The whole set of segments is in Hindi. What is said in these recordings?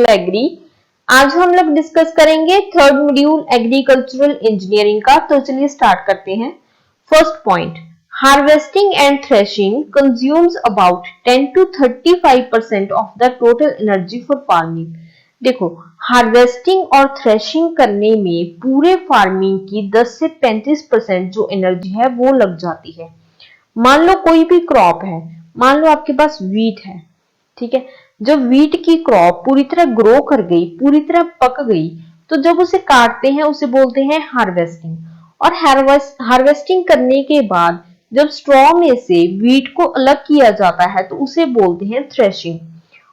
एग्री। आज हम लोग डिस्कस करेंगे थर्ड मॉड्यूल एग्रीकल्चरल इंजीनियरिंग का। तो चलिए स्टार्ट करते हैं। First point, harvesting and threshing consumes about 10 to 35% of the total energy for farming. देखो, हार्वेस्टिंग और थ्रेशिंग करने में पूरे फार्मिंग की 10 से 35% जो एनर्जी है वो लग जाती है। मान लो कोई भी क्रॉप है, मान लो आपके पास वीट है, ठीक है। जब वीट की क्रॉप पूरी तरह ग्रो कर गई, पूरी तरह पक गई, तो जब उसे काटते हैं उसे बोलते हैं हार्वेस्टिंग। और हार्वेस्टिंग करने के बाद जब स्ट्रॉ में से वीट को अलग किया जाता है तो उसे बोलते हैं थ्रेशिंग।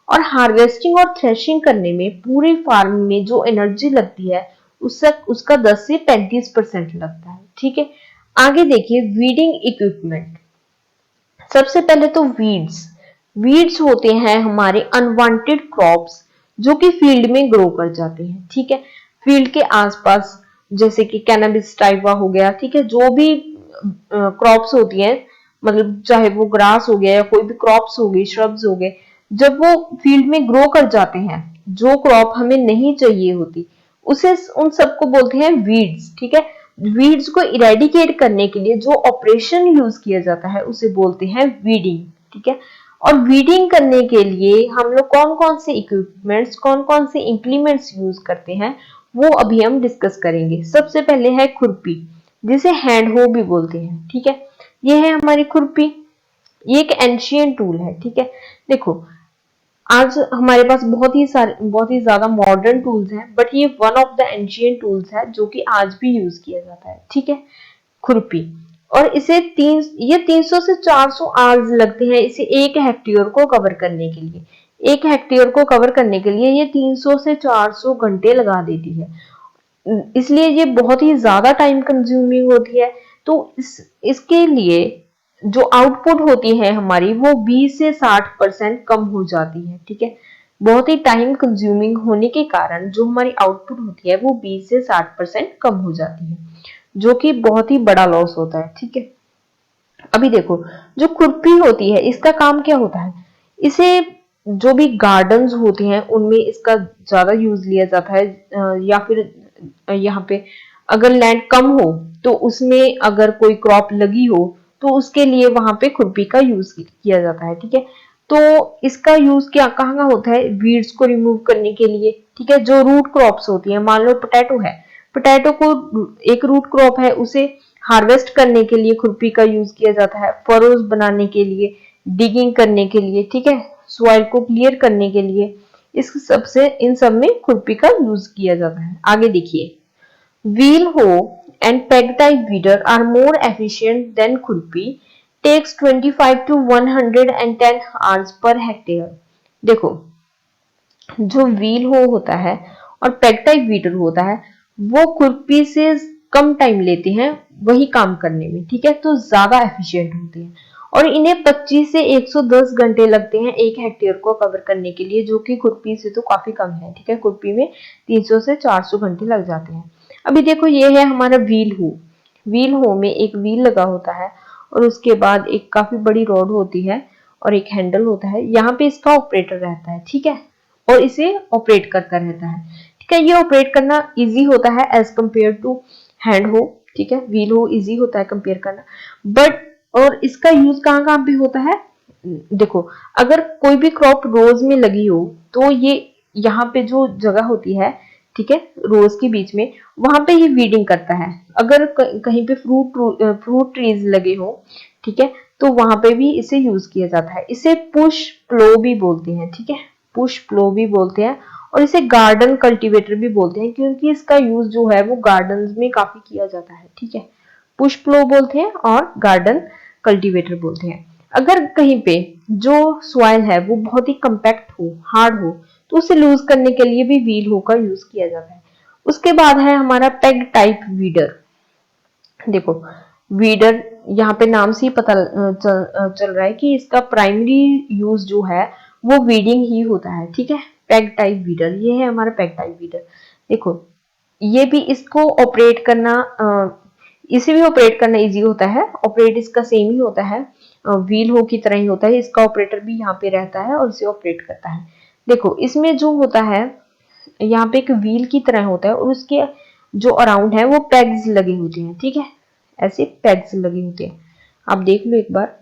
और हार्वेस्टिंग और थ्रेशिंग करने में पूरे फार्म में जो एनर्जी लगती है उसका 10 से 35% लगता है, ठीक है। आगे देखिए, वीडिंग इक्विपमेंट। सबसे पहले तो वीड्स होते हैं हमारे अनवांटेड क्रॉप्स जो कि फील्ड में ग्रो कर जाते हैं, ठीक है। फील्ड के आसपास जैसे कि कैनबिस टाइवा हो गया, ठीक है। जो भी क्रॉप्स होती हैं, मतलब चाहे वो ग्रास हो गया या कोई भी क्रॉप्स हो गई, श्रब्स हो गए, जब वो फील्ड में ग्रो कर जाते हैं, जो क्रॉप हमें नहीं चाहिए होती, उसे उन सबको बोलते हैं वीड्स, ठीक है। वीड्स को इरेडिकेट करने के लिए जो ऑपरेशन यूज किया जाता है उसे बोलते हैं वीडिंग, ठीक है। और वीडिंग करने के लिए हम लोग कौन कौन से इक्विपमेंट्स, कौन कौन से इंप्लीमेंट्स यूज करते हैं वो अभी हम डिस्कस करेंगे। सबसे पहले है खुरपी, जिसे हैंड हो भी बोलते हैं, ठीक है। ये है हमारी खुरपी, ये एक एंशियंट टूल है, ठीक है। देखो, आज हमारे पास बहुत ही ज्यादा मॉडर्न टूल्स हैं, बट ये one of the ancient tools है जो कि आज भी यूज किया जाता है, ठीक है। खुरपी, और इसे 300 से 400 आवर्स लगते हैं इसे 1 हेक्टेयर को कवर करने के लिए। 1 हेक्टेयर को कवर करने के लिए ये 300 से 400 घंटे लगा देती है, इसलिए ये बहुत ही ज्यादा टाइम कंज्यूमिंग होती है। तो इसके लिए जो आउटपुट होती है हमारी वो 20 से 60% कम हो जाती है, ठीक है। बहुत ही टाइम कंज्यूमिंग होने के कारण जो हमारी आउटपुट होती है वो 20 से 60% कम हो जाती है, जो कि बहुत ही बड़ा लॉस होता है, ठीक है। अभी देखो, जो खुरपी होती है इसका काम क्या होता है, इसे जो भी गार्डन्स होते हैं उनमें इसका ज्यादा यूज लिया जाता है, या फिर यहाँ पे अगर लैंड कम हो तो उसमें अगर कोई क्रॉप लगी हो तो उसके लिए वहां पे खुरपी का यूज किया जाता है, ठीक है। तो इसका यूज क्या कहाँ कहाँ होता है, वीड्स को रिमूव करने के लिए, ठीक है। जो रूट क्रॉप्स होती है, मान लो पोटैटो है, पोटैटो को एक रूट क्रॉप है, उसे हार्वेस्ट करने के लिए खुरपी का यूज किया जाता है, फरोज बनाने के लिए, डिगिंग करने के लिए, ठीक है, सॉइल को क्लियर करने के लिए, इन सब में खुरपी का यूज किया जाता है। आगे देखिए, wheel hoe and peg type weeder are more efficient than खुरपी, takes 25 to 110 hours per hectare. देखो, जो व्हील हो होता है और पेग टाइप वीडर होता है वो खुरपी से कम टाइम लेते हैं वही काम करने में, ठीक है। तो ज्यादा एफिशिएंट होते हैं और इन्हें 25 से 110 घंटे लगते हैं 1 हेक्टेयर को कवर करने के लिए, जो कि खुरपी से तो काफी कम है, ठीक है। खुरपी में 300 से 400 घंटे लग जाते हैं। अभी देखो, ये है हमारा व्हील हो। व्हील हो में एक व्हील लगा होता है और उसके बाद एक काफी बड़ी रॉड होती है और एक हैंडल होता है, यहाँ पे इसका ऑपरेटर रहता है, ठीक है, और इसे ऑपरेट करता रहता है, ठीक है। ये ऑपरेट करना इजी होता है एज कंपेयर टू हैंड हो, ठीक है। व्हील हो इजी होता है कंपेयर करना, बट और इसका यूज कहाँ कहाँ पे होता है, देखो, अगर कोई भी क्रॉप रोज में लगी हो तो ये यहाँ पे जो जगह होती है, ठीक है, रोज के बीच में, वहां पे ये वीडिंग करता है। अगर कहीं पे फ्रूट ट्रीज लगे हो, ठीक है, तो वहां पे भी इसे यूज किया जाता है। इसे पुश प्लो भी बोलते हैं, ठीक है, पुश प्लो भी बोलते हैं, और इसे गार्डन कल्टीवेटर भी बोलते हैं क्योंकि इसका यूज जो है वो गार्डन में काफी किया जाता है, ठीक है। पुश प्लो बोलते हैं और गार्डन कल्टीवेटर बोलते हैं। अगर कहीं पे जो सॉइल है वो बहुत ही कंपैक्ट हो, हार्ड हो, तो उसे लूज करने के लिए भी व्हील हो का यूज किया जाता है। उसके बाद है हमारा पेग टाइप वीडर। देखो, वीडर यहाँ पे नाम से ही पता चल रहा है कि इसका प्राइमरी यूज जो है वो वीडिंग ही होता है, ठीक है। पेग टाइप वीडर, ये है हमारा पेग टाइप वीडर। देखो, ये भी इसको ऑपरेट करना, इसे भी ऑपरेट करना इजी होता है, ऑपरेट इसका सेम ही होता है, व्हील हो की तरह ही होता है। इसका ऑपरेटर भी यहाँ पे रहता है और इसे ऑपरेट करता है। देखो इसमें जो होता है, यहाँ पे एक व्हील की तरह होता है और उसके जो अराउंड है वो पेग्स लगे होते हैं, ठीक है, ऐसे पेग्स लगे होते हैं। आप देख लो एक बार,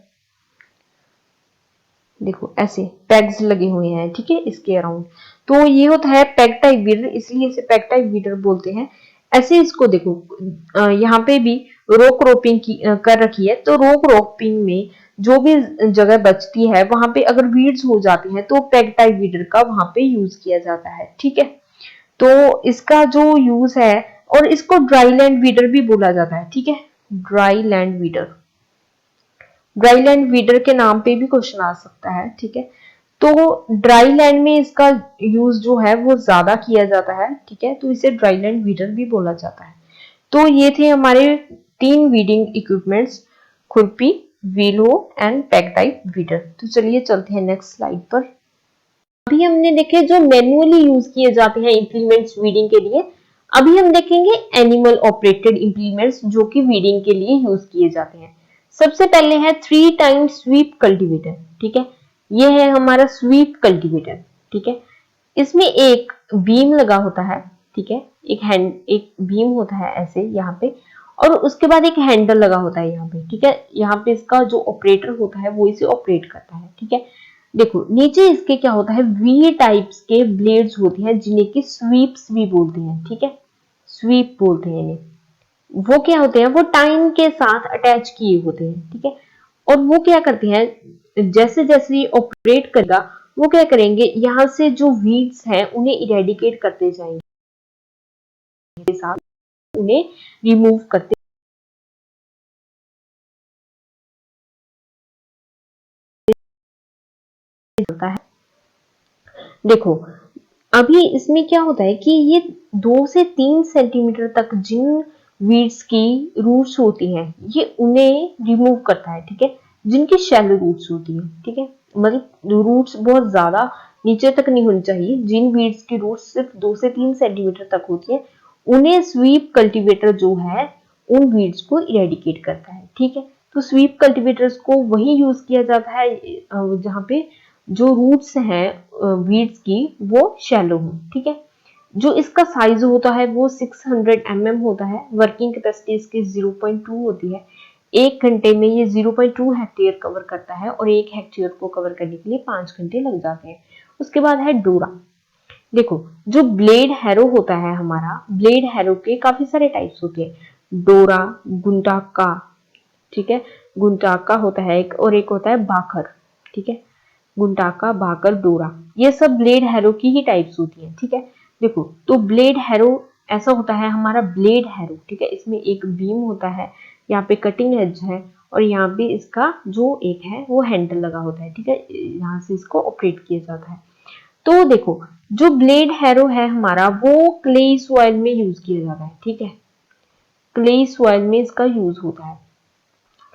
देखो ऐसे पेग्स लगे हुए हैं, ठीक है, इसके अराउंड। तो ये होता है पेग टाइप वीडर, इसलिए इसे पेग टाइप वीडर बोलते हैं। ऐसे इसको देखो, यहाँ पे भी रोक रोपिंग की कर रखी है, तो रोक रोपिंग में जो भी जगह बचती है वहां पे अगर वीड्स हो जाती हैं तो पेग टाइप वीडर का वहां पे यूज किया जाता है, ठीक है। तो इसका जो यूज है, और इसको ड्राई लैंड वीडर भी बोला जाता है, ठीक है, dry land weeder. Dry land weeder के नाम पे भी क्वेश्चन आ सकता है, ठीक है। तो ड्राई लैंड में इसका यूज जो है वो ज्यादा किया जाता है, ठीक है, तो इसे ड्राई लैंड वीडर भी बोला जाता है। तो ये थे हमारे 3 वीडिंग इक्विपमेंट्स, खुरपी, wheel hoe and peg type weeder. तो चलिए चलते हैं नेक्स्ट स्लाइड पर। अभी हमने देखे जो मैनुअली यूज किए जाते हैं इंप्लीमेंट्स वीडिंग के लिए। अभी हम देखेंगे एनिमल ऑपरेटेड इंप्लीमेंट्स जो कि वीडिंग के लिए यूज किए जाते हैं। सबसे पहले है 3 टाइम स्वीप कल्टीवेटर, ठीक है, ये है हमारा स्वीप कल्टीवेटर, ठीक है। इसमें एक बीम लगा होता है, ठीक है, एक बीम होता है ऐसे यहाँ पे, और उसके बाद एक हैंडल लगा होता है यहाँ पे, ठीक है। यहाँ पे इसका जो ऑपरेटर होता है वो इसे ऑपरेट करता है, ठीक है। देखो नीचे इसके क्या होता है, वी टाइप्स के ब्लेड्स होते हैं जिन्हें की स्वीप्स भी बोलते हैं, ठीक है, स्वीप बोलते हैं इन्हें। वो क्या होते हैं, वो टाइम के साथ अटैच किए होते हैं, ठीक है। और वो क्या करते हैं, जैसे जैसे ये ऑपरेट करेगा वो क्या करेंगे, यहाँ से जो वीड्स हैं उन्हें इरेडिकेट करते जाएंगे, साथ उन्हें रिमूव करते जाता है। देखो अभी इसमें क्या होता है कि ये 2 से 3 सेंटीमीटर तक जिन वीड्स की रूट्स होती हैं ये उन्हें रिमूव करता है, ठीक है, जिनकी शैलो रूट्स होती है, ठीक है, मतलब रूट्स बहुत ज्यादा नीचे तक नहीं होनी चाहिए, जिन वीड्स की रूट्स सिर्फ 2 से 3 सेंटीमीटर तक होती है उन्हें स्वीप कल्टीवेटर जो है उन वीड्स को इरेडिकेट करता है, ठीक है। तो स्वीप कल्टीवेटर्स को वही यूज किया जाता है जहाँ पे जो रूट्स हैं वीड्स की वो शैलो हो, ठीक है। जो इसका साइज होता है वो 600 mm होता है। वर्किंग कैपेसिटी इसकी 0.2 होती है। 1 घंटे में ये 0.2 हेक्टेयर कवर करता है और 1 हेक्टेयर को कवर करने के लिए 5 घंटे लग जाते हैं। उसके बाद है डोरा। देखो जो ब्लेड हैरो होता है हमारा, ब्लेड हैरो के काफी सारे टाइप्स होते हैं, डोरा, गुंटाका, ठीक है, गुंटाका होता है एक, और एक होता है बाखर, ठीक है, गुंटाका, भाकर, डोरा, ये सब ब्लेड हैरो की ही टाइप्स होती है, ठीक है। देखो तो ब्लेड हैरो ऐसा होता है हमारा ब्लेड हैरो, ठीक है, इसमें एक बीम होता है, यहाँ पे कटिंग एज है और यहाँ पे इसका जो एक है वो हैंडल लगा होता है, ठीक है, यहाँ से इसको ऑपरेट किया जाता है। तो देखो जो ब्लेड हैरो है हमारा वो क्ले सॉइल में यूज किया जाता है, ठीक है, क्ले सॉइल में इसका यूज होता है।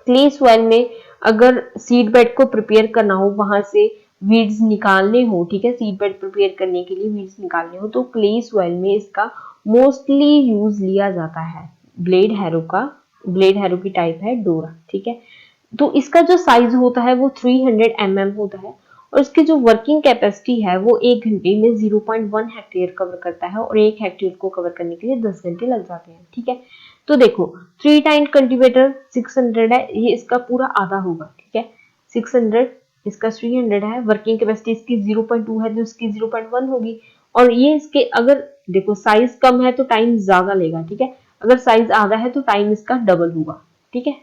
क्ले सॉइल में अगर सीड बेड को प्रिपेयर करना हो, वहां से वीड्स निकालने हो, ठीक है, सीड बेड प्रिपेयर करने के लिए वीड्स निकालने हो तो क्ले सॉइल में इसका मोस्टली यूज लिया जाता है। ब्लेड हैरो का, ब्लेड हैरो की टाइप है डोरा, ठीक है। तो इसका जो साइज होता है वो 300 mm होता है और इसकी जो वर्किंग कैपेसिटी है वो 1 घंटे में 0.1 हेक्टेयर कवर करता है और 1 हेक्टेयर को कवर करने के लिए 10 घंटे लग जाते हैं, ठीक है। तो देखो 3 टाइम कल्टीवेटर 600 है, ये इसका पूरा आधा होगा, ठीक है, 600 इसका 300 है, वर्किंग कैपेसिटी इसकी 0.2 है तो इसकी 0.1 होगी। और ये इसके अगर देखो साइज कम है तो टाइम ज्यादा लेगा, ठीक है, अगर साइज आधा है तो टाइम इसका डबल होगा, ठीक है।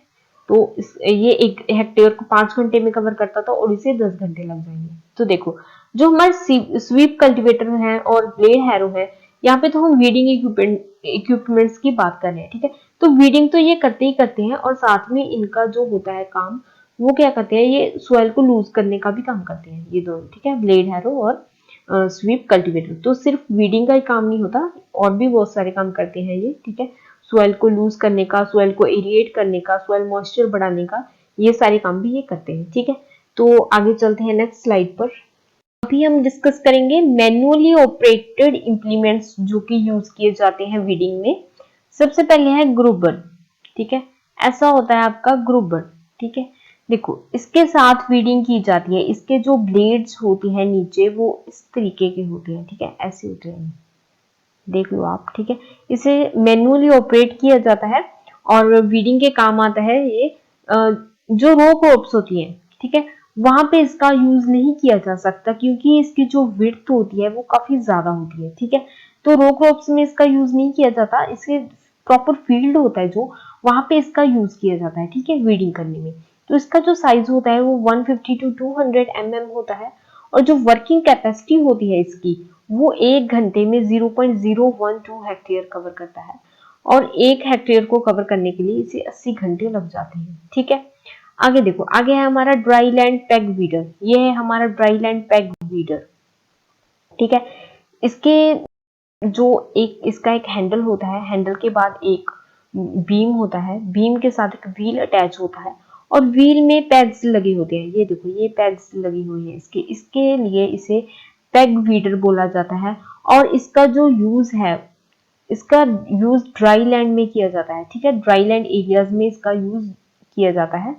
तो ये 1 हेक्टेयर को 5 घंटे में कवर करता था और इसे 10 घंटे लग जाएंगे। तो देखो जो हमारे स्वीप कल्टीवेटर है और ब्लेड हैरो है, यहाँ पे तो हम वीडिंग इक्विपमेंट्स की बात कर रहे हैं, ठीक है। तो वीडिंग तो ये करते ही करते हैं और साथ में इनका जो होता है काम वो क्या करते हैं, ये सॉइल को लूज करने का भी काम करते हैं ये दोनों, ठीक है, ब्लेड हैरो और स्वीप कल्टीवेटर। तो सिर्फ वीडिंग का ही काम नहीं होता, और भी बहुत सारे काम करते हैं ये, ठीक है, सॉइल को लूज करने का, सॉइल को एरिएट करने का, सॉइल मॉइस्चर बढ़ाने का, ये सारे काम भी ये करते हैं, ठीक है। तो आगे चलते हैं नेक्स्ट स्लाइड पर। अभी हम डिस्कस करेंगे मैनुअली ऑपरेटेड इंप्लीमेंट्स जो कि यूज किए जाते हैं वीडिंग में। सबसे पहले है ग्रुबर, ठीक है, ऐसा होता है आपका ग्रुबर, ठीक है। देखो इसके साथ वीडिंग की जाती है, इसके जो ब्लेड्स होती हैं नीचे वो इस तरीके के होते हैं, ठीक है, ऐसे होते हैं, देख लो आप, ठीक है। इसे मैनुअली ऑपरेट किया जाता है और वीडिंग के काम आता है ये। जो रो क्रॉप्स होती हैं, ठीक है, वहां पे इसका यूज नहीं किया जा सकता क्योंकि इसकी जो विड्थ होती है वो काफी ज्यादा होती है, ठीक है। तो रो क्रॉप्स में इसका यूज नहीं किया जाता, इसे प्रॉपर फील्ड होता है जो, वहां पे इसका यूज किया जाता है, ठीक है, वीडिंग करने में। तो इसका जो साइज होता है वो 150 टू 200 mm होता है और जो वर्किंग कैपेसिटी होती है इसकी वो 1 घंटे में 0.012 हेक्टेयर कवर करता है और 1 हेक्टेयर को कवर करने के लिए इसे 80 घंटे लग जाते हैं, ठीक है। आगे देखो, आगे है हमारा ड्राई लैंड पैग वीडर। ये है हमारा ड्राई लैंड पैग वीडर, ठीक है। इसके जो एक इसका एक हैंडल होता है, हैंडल के बाद एक बीम होता है, बीम के साथ एक व्हील अटैच होता है और व्हील में पैग्स लगे होते हैं। ये देखो, ये पैग्स लगी हुई हैं इसके इसके लिए इसे पैग वीडर बोला जाता है। और इसका जो यूज है, इसका यूज ड्राई लैंड में किया जाता है, ठीक है, ड्राई लैंड एरियाज में इसका यूज किया जाता है।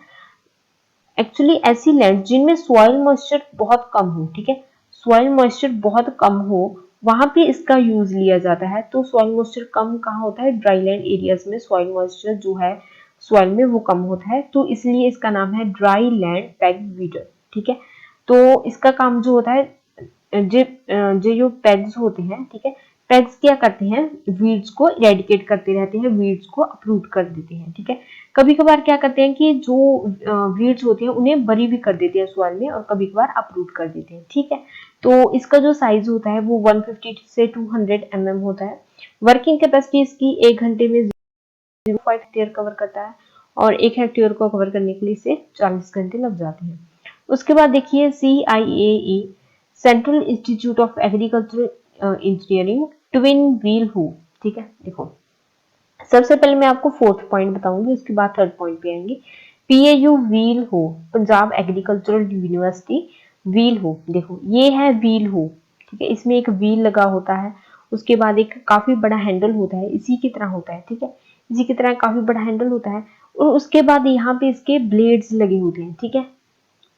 एक्चुअली ऐसी लैंड जिनमें सॉइल मॉइस्चर बहुत कम हो, ठीक है, सॉइल मॉइस्चर बहुत कम हो, वहां पे इसका यूज लिया जाता है। तो सॉइल मॉइस्चर कम कहाँ होता है, ड्राई लैंड एरियाज में सॉइल मॉइस्चर जो है सॉइल में वो कम होता है, तो इसलिए इसका नाम है ड्राई लैंड पैग वीडर, ठीक है। तो इसका काम जो होता है, जो पेग्स होते हैं, ठीक है, पेग्स क्या करते हैं, वीड्स को इरेडिकेट करते रहते हैं, वीड्स को अपरूट कर देते हैं, ठीक है। कभी कभार क्या करते हैं कि जो वीड्स होती हैं उन्हें बरी भी कर देते हैं सॉइल में और कभी कभार अपरूट कर देते हैं, ठीक है। तो इसका जो साइज होता है वो 150 से 200 mm होता है। वर्किंग कैपेसिटी इसकी 1 घंटे में 0.5 हेक्टेयर कवर करता है और 1 हेक्टेयर को कवर करने के लिए इसे 40 घंटे लग जाते हैं। उसके बाद देखिए CIAE, central institute of agricultural engineering, twin wheel hoe, ठीक है। देखो सबसे पहले मैं आपको फोर्थ पॉइंट बताऊंगी, उसके बाद थर्ड पॉइंट पे आएंगे। PAU व्हील हो, पंजाब एग्रीकल्चरल यूनिवर्सिटी व्हील हो। देखो ये है व्हील हो, ठीक है, इसमें एक व्हील लगा होता है, उसके बाद एक काफी बड़ा हैंडल होता है, इसी की तरह होता है, ठीक है, इसी की तरह काफी बड़ा हैंडल होता है और उसके बाद यहाँ पे इसके ब्लेड्स लगे होते हैं, ठीक है,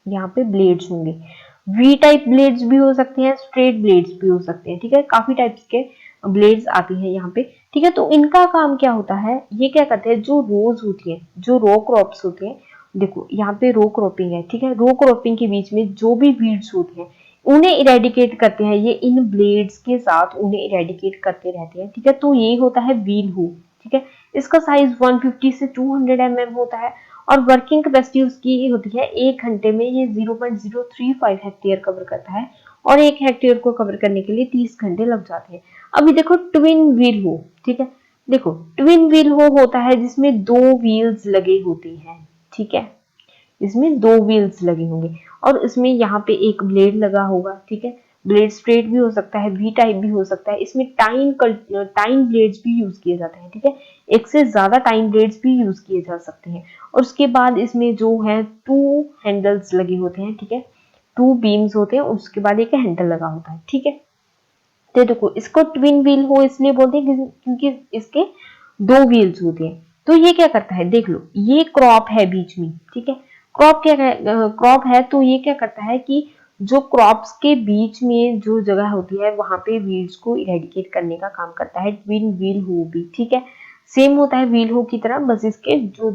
यहाँ पे ब्लेड्स होंगे। वी टाइप ब्लेड्स भी हो सकते हैं, स्ट्रेट ब्लेड्स भी हो सकते हैं, ठीक है, काफी टाइप्स के ब्लेड्स आती हैं यहाँ पे, ठीक है। तो इनका काम क्या होता है, ये क्या करते हैं, जो रोज होती है, जो रो क्रॉप्स होते हैं, देखो यहाँ पे रो क्रॉपिंग है, ठीक है, रो क्रॉपिंग के बीच में जो भी वीड्स होती हैं उन्हें इरेडिकेट करते हैं, ये इन ब्लेड्स के साथ उन्हें इरेडिकेट करते रहते हैं, ठीक है। तो ये होता है व्हील हू, ठीक है। इसका साइज 150 से 200 mm होता है और वर्किंग कैपेसिटी उसकी होती है 1 घंटे में ये 0.035 हेक्टेयर कवर करता है और 1 हेक्टेयर को कवर करने के लिए 30 घंटे लग जाते हैं। अभी देखो ट्विन व्हील हो, ठीक है, देखो ट्विन व्हील हो होता है जिसमें 2 व्हील्स लगे होते हैं, ठीक है, इसमें 2 व्हील्स लगे होंगे और इसमें यहाँ पे एक ब्लेड लगा होगा, ठीक है। ब्लेड स्ट्रेट भी हो सकता है, वी टाइप भी हो सकता है, इसमें टाइन ब्लेड्स भी यूज किए जाते हैं, ठीक है, एक से ज्यादा टाइन ब्लेड्स भी यूज किए जा सकते हैं। और उसके बाद इसमें जो है 2 हैंडल्स लगे होते हैं, ठीक है, 2 बीम्स होते हैं, उसके बाद एक हैंडल लगा होता है, ठीक है। तो देखो इसको ट्विन व्हील हो इसलिए बोलते हैं क्योंकि इसके 2 व्हील्स होते हैं। तो ये क्या करता है, देख लो ये क्रॉप है बीच में, ठीक है, क्रॉप है तो ये क्या करता है कि जो क्रॉप्स के बीच में जो जगह होती है वहां पे व्हील्स को इरेडिकेट करने का काम करता है ट्विन व्हील हो भी, ठीक है। सेम होता है व्हील हो की तरह, बस इसके जो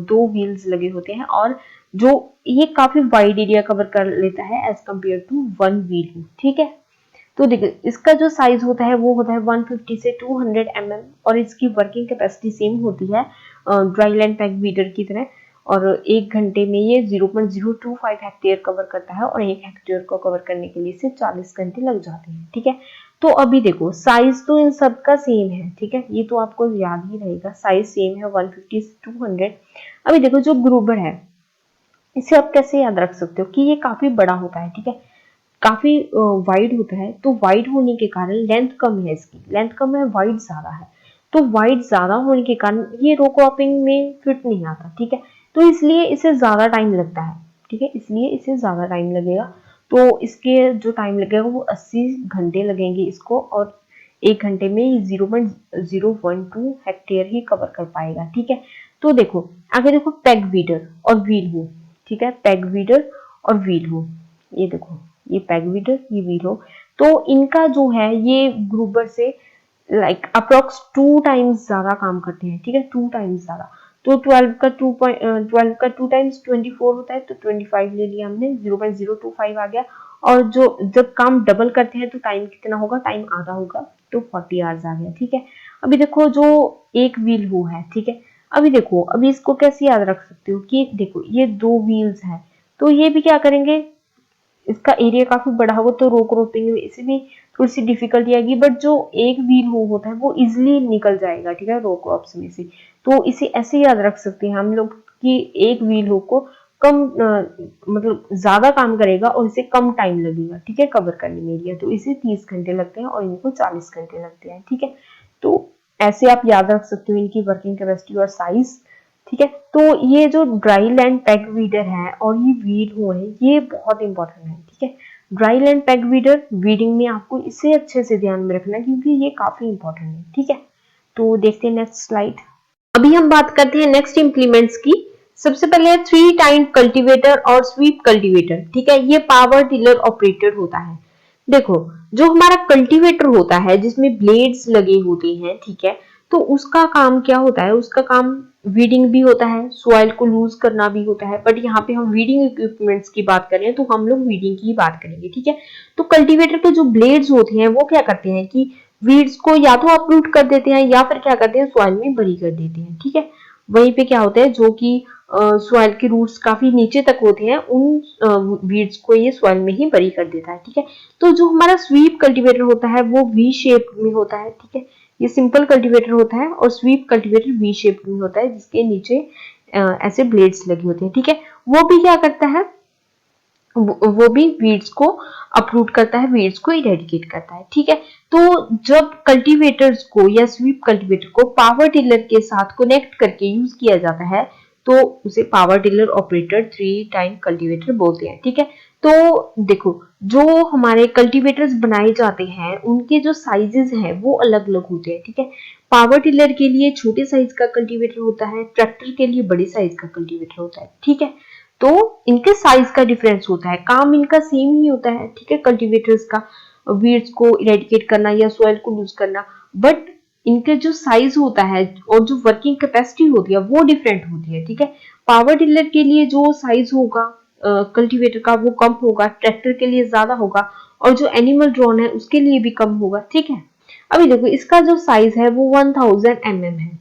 2 व्हील्स लगे होते हैं और जो ये काफी वाइड एरिया कवर कर लेता है एज कम्पेयर टू 1 व्हील हो, ठीक है। तो देखिए इसका जो साइज होता है वो होता है 150 से 200 mm और इसकी वर्किंग कैपेसिटी सेम होती है ड्राई लैंड पैग वीडर की तरह और 1 घंटे में ये 0.025 हेक्टेयर कवर करता है और 1 हेक्टेयर को कवर करने के लिए इसे 40 घंटे लग जाते हैं, ठीक है। तो अभी देखो साइज तो इन सब का सेम है, ठीक है, ये तो आपको याद ही रहेगा, साइज सेम है 150 से 200। अभी देखो जो ग्रूबर है इसे आप कैसे याद रख सकते हो कि ये काफी बड़ा होता है, ठीक है, काफी वाइड होता है, तो वाइड होने के कारण लेंथ कम है, इसकी लेंथ कम है, वाइड ज्यादा है, तो वाइड ज्यादा होने के कारण ये रो क्रॉपिंग में फिट नहीं आता, ठीक है, तो इसलिए इसे ज्यादा टाइम लगता है, ठीक है, इसलिए इसे ज्यादा टाइम लगेगा। तो इसके जो टाइम लगेगा वो 80 घंटे लगेंगे इसको और 1 घंटे में 0.012 हेक्टेयर ही कवर कर पाएगा, ठीक है। तो देखो आगे देखो पैग वीडर और व्हील हो, ठीक है, पैग वीडर और व्हील हो। ये देखो, ये पैग वीडर, ये व्हील हो, तो इनका जो है ये ग्रुबर से लाइक अप्रोक्स 2 टाइम्स ज्यादा काम करते हैं, ठीक है, 2 टाइम्स ज्यादा। तो 12 का 2 टाइम्स 24 होता है, तो 25 ले लिया हमने, 0.025 आ गया। और जो जब काम डबल करते हैं तो टाइम कितना होगा, टाइम आधा होगा, तो 40 आवर्स आ गया, ठीक है। अभी देखो जो एक व्हील हो है, ठीक है, अभी देखो, अभी इसको कैसे याद रख सकते हो कि देखो ये 2 व्हील्स हैं, तो ये भी क्या करेंगे, इसका एरिया काफी बड़ा होगा, तो रोक रोपिंग में इसे भी थोड़ी सी डिफिकल्टी आएगी, बट जो एक व्हील हो होता है वो इजिली निकल जाएगा, ठीक है, रोक रॉप्स में से। तो इसे ऐसे याद रख सकते हैं हम लोग कि एक व्हील हो को कम मतलब ज्यादा काम करेगा और इसे कम टाइम लगेगा, ठीक है, कवर करने में एरिया। तो इसे 30 घंटे लगते हैं और इनको 40 घंटे लगते हैं, ठीक है। तो ऐसे आप याद रख सकते हो इनकी वर्किंग कैपेसिटी और साइज, ठीक है। तो ये जो ड्राई लैंड पैग वीडर है और ये वीड हो है, ये बहुत इंपॉर्टेंट है, ठीक है। Dry land peg weeder weeding में आपको इसे अच्छे से ध्यान में रखना है क्योंकि ये काफी इंपॉर्टेंट है, ठीक है। तो देखते हैं नेक्स्ट स्लाइड। अभी हम बात करते हैं नेक्स्ट इंप्लीमेंट्स की। सबसे पहले है 3 टाइम कल्टीवेटर और स्वीप कल्टीवेटर, ठीक है। ये पावर टिलर ऑपरेटेड होता है। देखो, जो हमारा कल्टीवेटर होता है जिसमें ब्लेड्स लगे होते हैं, ठीक है, तो उसका काम क्या होता है, उसका काम वीडिंग भी होता है, सॉइल को लूज करना भी होता है, बट यहाँ पे हम वीडिंग इक्विपमेंट्स की बात करें तो हम लोग वीडिंग की बात करेंगे, ठीक है। तो कल्टीवेटर के जो ब्लेड्स होते हैं वो क्या करते हैं कि वीड्स को या तो अपरूट कर देते हैं या फिर क्या करते हैं, सॉइल में बरी कर देते हैं, ठीक है। वहीं पे क्या होता है, जो कि सॉइल के रूट्स काफी नीचे तक होते हैं, उन वीड्स को ये सॉइल में ही बरी कर देता है, ठीक है। तो जो हमारा स्वीप कल्टीवेटर होता है वो वी शेप में होता है, ठीक है। ये सिंपल कल्टीवेटर होता है और स्वीप कल्टीवेटर वी शेप में होता है जिसके नीचे ऐसे ब्लेड्स लगे होते हैं, ठीक है। वो भी क्या करता है, वो भी वीड्स को अपरूट करता है, वीड्स को इरेडिकेट करता है, ठीक है। तो जब कल्टीवेटर्स को या स्वीप कल्टीवेटर को पावर टिलर के साथ कनेक्ट करके यूज किया जाता है तो उसे power tiller operated 3 time cultivator बोलते हैं, ठीक है। तो देखो, जो हमारे कल्टीवेटर्स बनाए जाते हैं उनके जो साइजेस हैं वो अलग अलग होते हैं, ठीक है। पावर टिलर के लिए छोटे साइज का कल्टीवेटर होता है, ट्रैक्टर के लिए बड़े साइज का कल्टीवेटर होता है, ठीक है। तो इनके साइज का डिफरेंस होता है, काम इनका सेम ही होता है, ठीक है, कल्टीवेटर्स का, वीड्स को इरेडिकेट करना या सॉइल को लूज करना, बट इनके जो साइज होता है और जो वर्किंग कैपेसिटी होती है वो डिफरेंट होती है, ठीक है। पावर टिलर के लिए जो साइज होगा कल्टीवेटर का वो कम होगा, ट्रैक्टर के लिए ज्यादा होगा, और जो एनिमल ड्रोन है उसके लिए भी कम होगा, ठीक है। अभी देखो, इसका जो साइज है वो 1000 mm है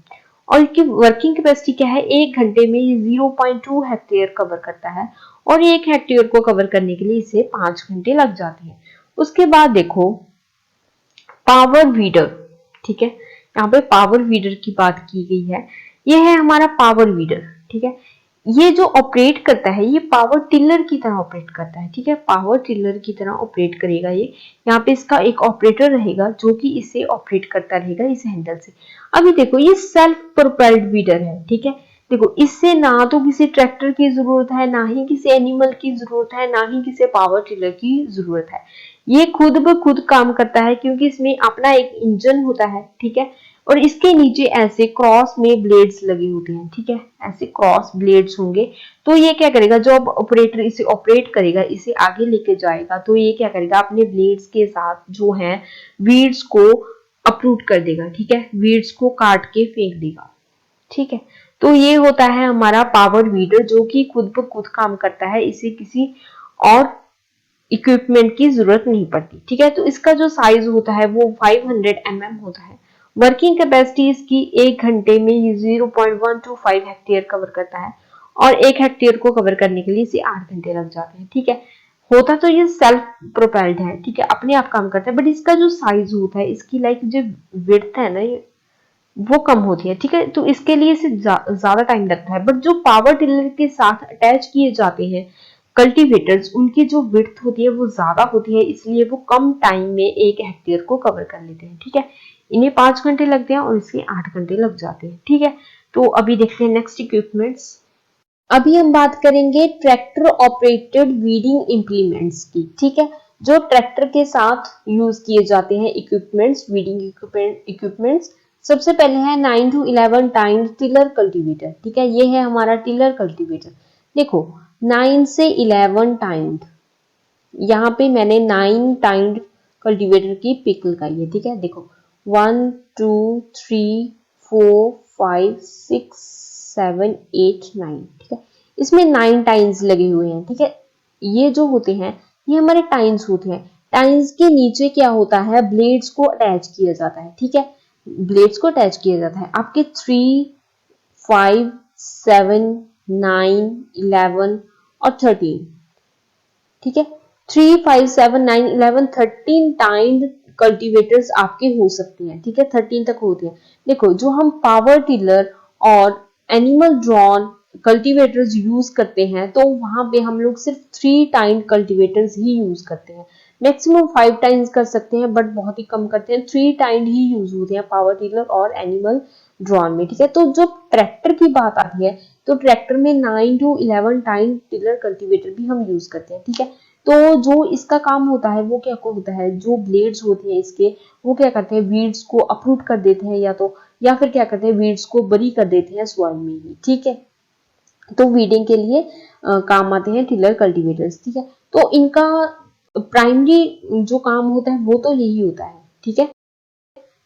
और इसकी वर्किंग कैपेसिटी क्या है, 1 घंटे में ये 0.2 हेक्टेयर कवर करता है और 1 हेक्टेयर को कवर करने के लिए इसे 5 घंटे लग जाते हैं। उसके बाद देखो पावर वीडर, ठीक है, यहाँ पे पावर वीडर की बात की गई है। ये है हमारा पावर वीडर, ठीक है। ये जो ऑपरेट करता है ये पावर टिलर की तरह ऑपरेट करता है, ठीक है, पावर टिलर की तरह ऑपरेट करेगा ये। यहाँ पे इसका एक ऑपरेटर रहेगा जो कि इसे ऑपरेट करता रहेगा इस हैंडल से। अभी देखो, ये सेल्फ प्रोपेल्ड वीडर है, ठीक है। देखो, इससे ना तो किसी ट्रैक्टर की जरूरत है, ना ही किसी एनिमल की जरूरत है, ना ही किसी पावर टिलर की जरूरत है। ये खुद ब खुद काम करता है क्योंकि इसमें अपना एक इंजन होता है, ठीक है, और इसके नीचे ऐसे क्रॉस में ब्लेड्स लगे होते हैं, ठीक है, ऐसे क्रॉस ब्लेड्स होंगे। तो ये क्या करेगा, जब ऑपरेटर इसे ऑपरेट करेगा, इसे आगे लेके जाएगा, तो ये क्या करेगा, अपने ब्लेड्स के साथ जो है वीड्स को अपरूट कर देगा, ठीक है, वीड्स को काट के फेंक देगा, ठीक है। तो ये होता है हमारा पावर वीडर जो कि खुद ब खुद काम करता है, इसे किसी और इक्विपमेंट की जरूरत नहीं पड़ती, ठीक है। तो इसका जो साइज होता है वो 500 mm होता है। वर्किंग कैपेसिटी इसकी 1 घंटे में ये 0.125 हेक्टेयर कवर करता है और 1 हेक्टेयर को कवर करने के लिए इसे 8 घंटे लग जाते हैं, ठीक है। होता तो ये सेल्फ प्रोपेल्ड है, ठीक है, अपने आप काम करता है, बट इसका जो साइज होता है, इसकी लाइक जो विड्थ है ना, वो कम होती है, ठीक है। तो इसके लिए इसे ज्यादा टाइम लगता है, बट जो पावर टिलर के साथ अटैच किए जाते हैं कल्टीवेटर्स, उनकी जो विड्थ होती है वो ज्यादा होती है, इसलिए वो कम टाइम में 1 हेक्टेयर को कवर कर लेते हैं, ठीक है। इन्हें 5 घंटे लगते हैं और इसके 8 घंटे लग जाते हैं, ठीक है। तो अभी देखते हैं नेक्स्ट इक्विपमेंट्स। अभी हम बात करेंगे ट्रैक्टर ऑपरेटेड वीडिंग इंप्लीमेंट्स की, ठीक है, जो ट्रैक्टर के साथ यूज किए जाते हैं इक्विपमेंट्स, वीडिंग इक्विपमेंट्स। सबसे पहले है 9 to 11 टाइम्स टिलर कल्टीवेटर, ठीक है, ये है हमारा टिलर कल्टीवेटर। देखो, 9 से 11 टाइम्ड, यहाँ पे मैंने 9 टाइम्ड कल्टीवेटर की पिक लगाई है, ठीक है। देखो 1 2 3 4 5 6 7 8 9, ठीक है। इसमें 9 टाइम्स लगे हुए हैं, ठीक है। ये जो होते हैं ये हमारे टाइम्स होते हैं। टाइम्स के नीचे क्या होता है, ब्लेड्स को अटैच किया जाता है, ठीक है। ब्लेड्स को अटैच किया जाता है आपके 3 5 7 9 11 और 13, ठीक है। 3 5 7 9 11 13 टाइम्ड कल्टीवेटर्स आपके हो सकते हैं, ठीक है। 13 तक होते हैं। देखो जो हम पावर टिलर और एनिमल ड्रॉन कल्टीवेटर्स यूज करते हैं तो वहां पे हम लोग सिर्फ 3 टाइम्ड कल्टीवेटर्स ही यूज करते हैं। मैक्सिमम 5 टाइम्स कर सकते हैं बट बहुत ही कम करते हैं। 3 टाइम्ड ही यूज होते हैं पावर टिलर और एनिमल ड्रॉन में, ठीक है। तो जो ट्रैक्टर की बात आती है तो ट्रैक्टर में 9 to 11 टाइम टिलर कल्टीवेटर भी हम यूज करते हैं, ठीक है। तो जो इसका काम होता है वो क्या होता है, जो ब्लेड्स होते हैं इसके वो क्या करते हैं, वीड्स को अपरूट कर देते हैं या फिर क्या करते हैं, वीड्स को बरी कर देते हैं सॉइल में ही, ठीक है। तो वीडिंग के लिए काम आते हैं टिलर कल्टीवेटर्स, ठीक है। तो इनका प्राइमरी जो काम होता है वो तो यही होता है, ठीक है,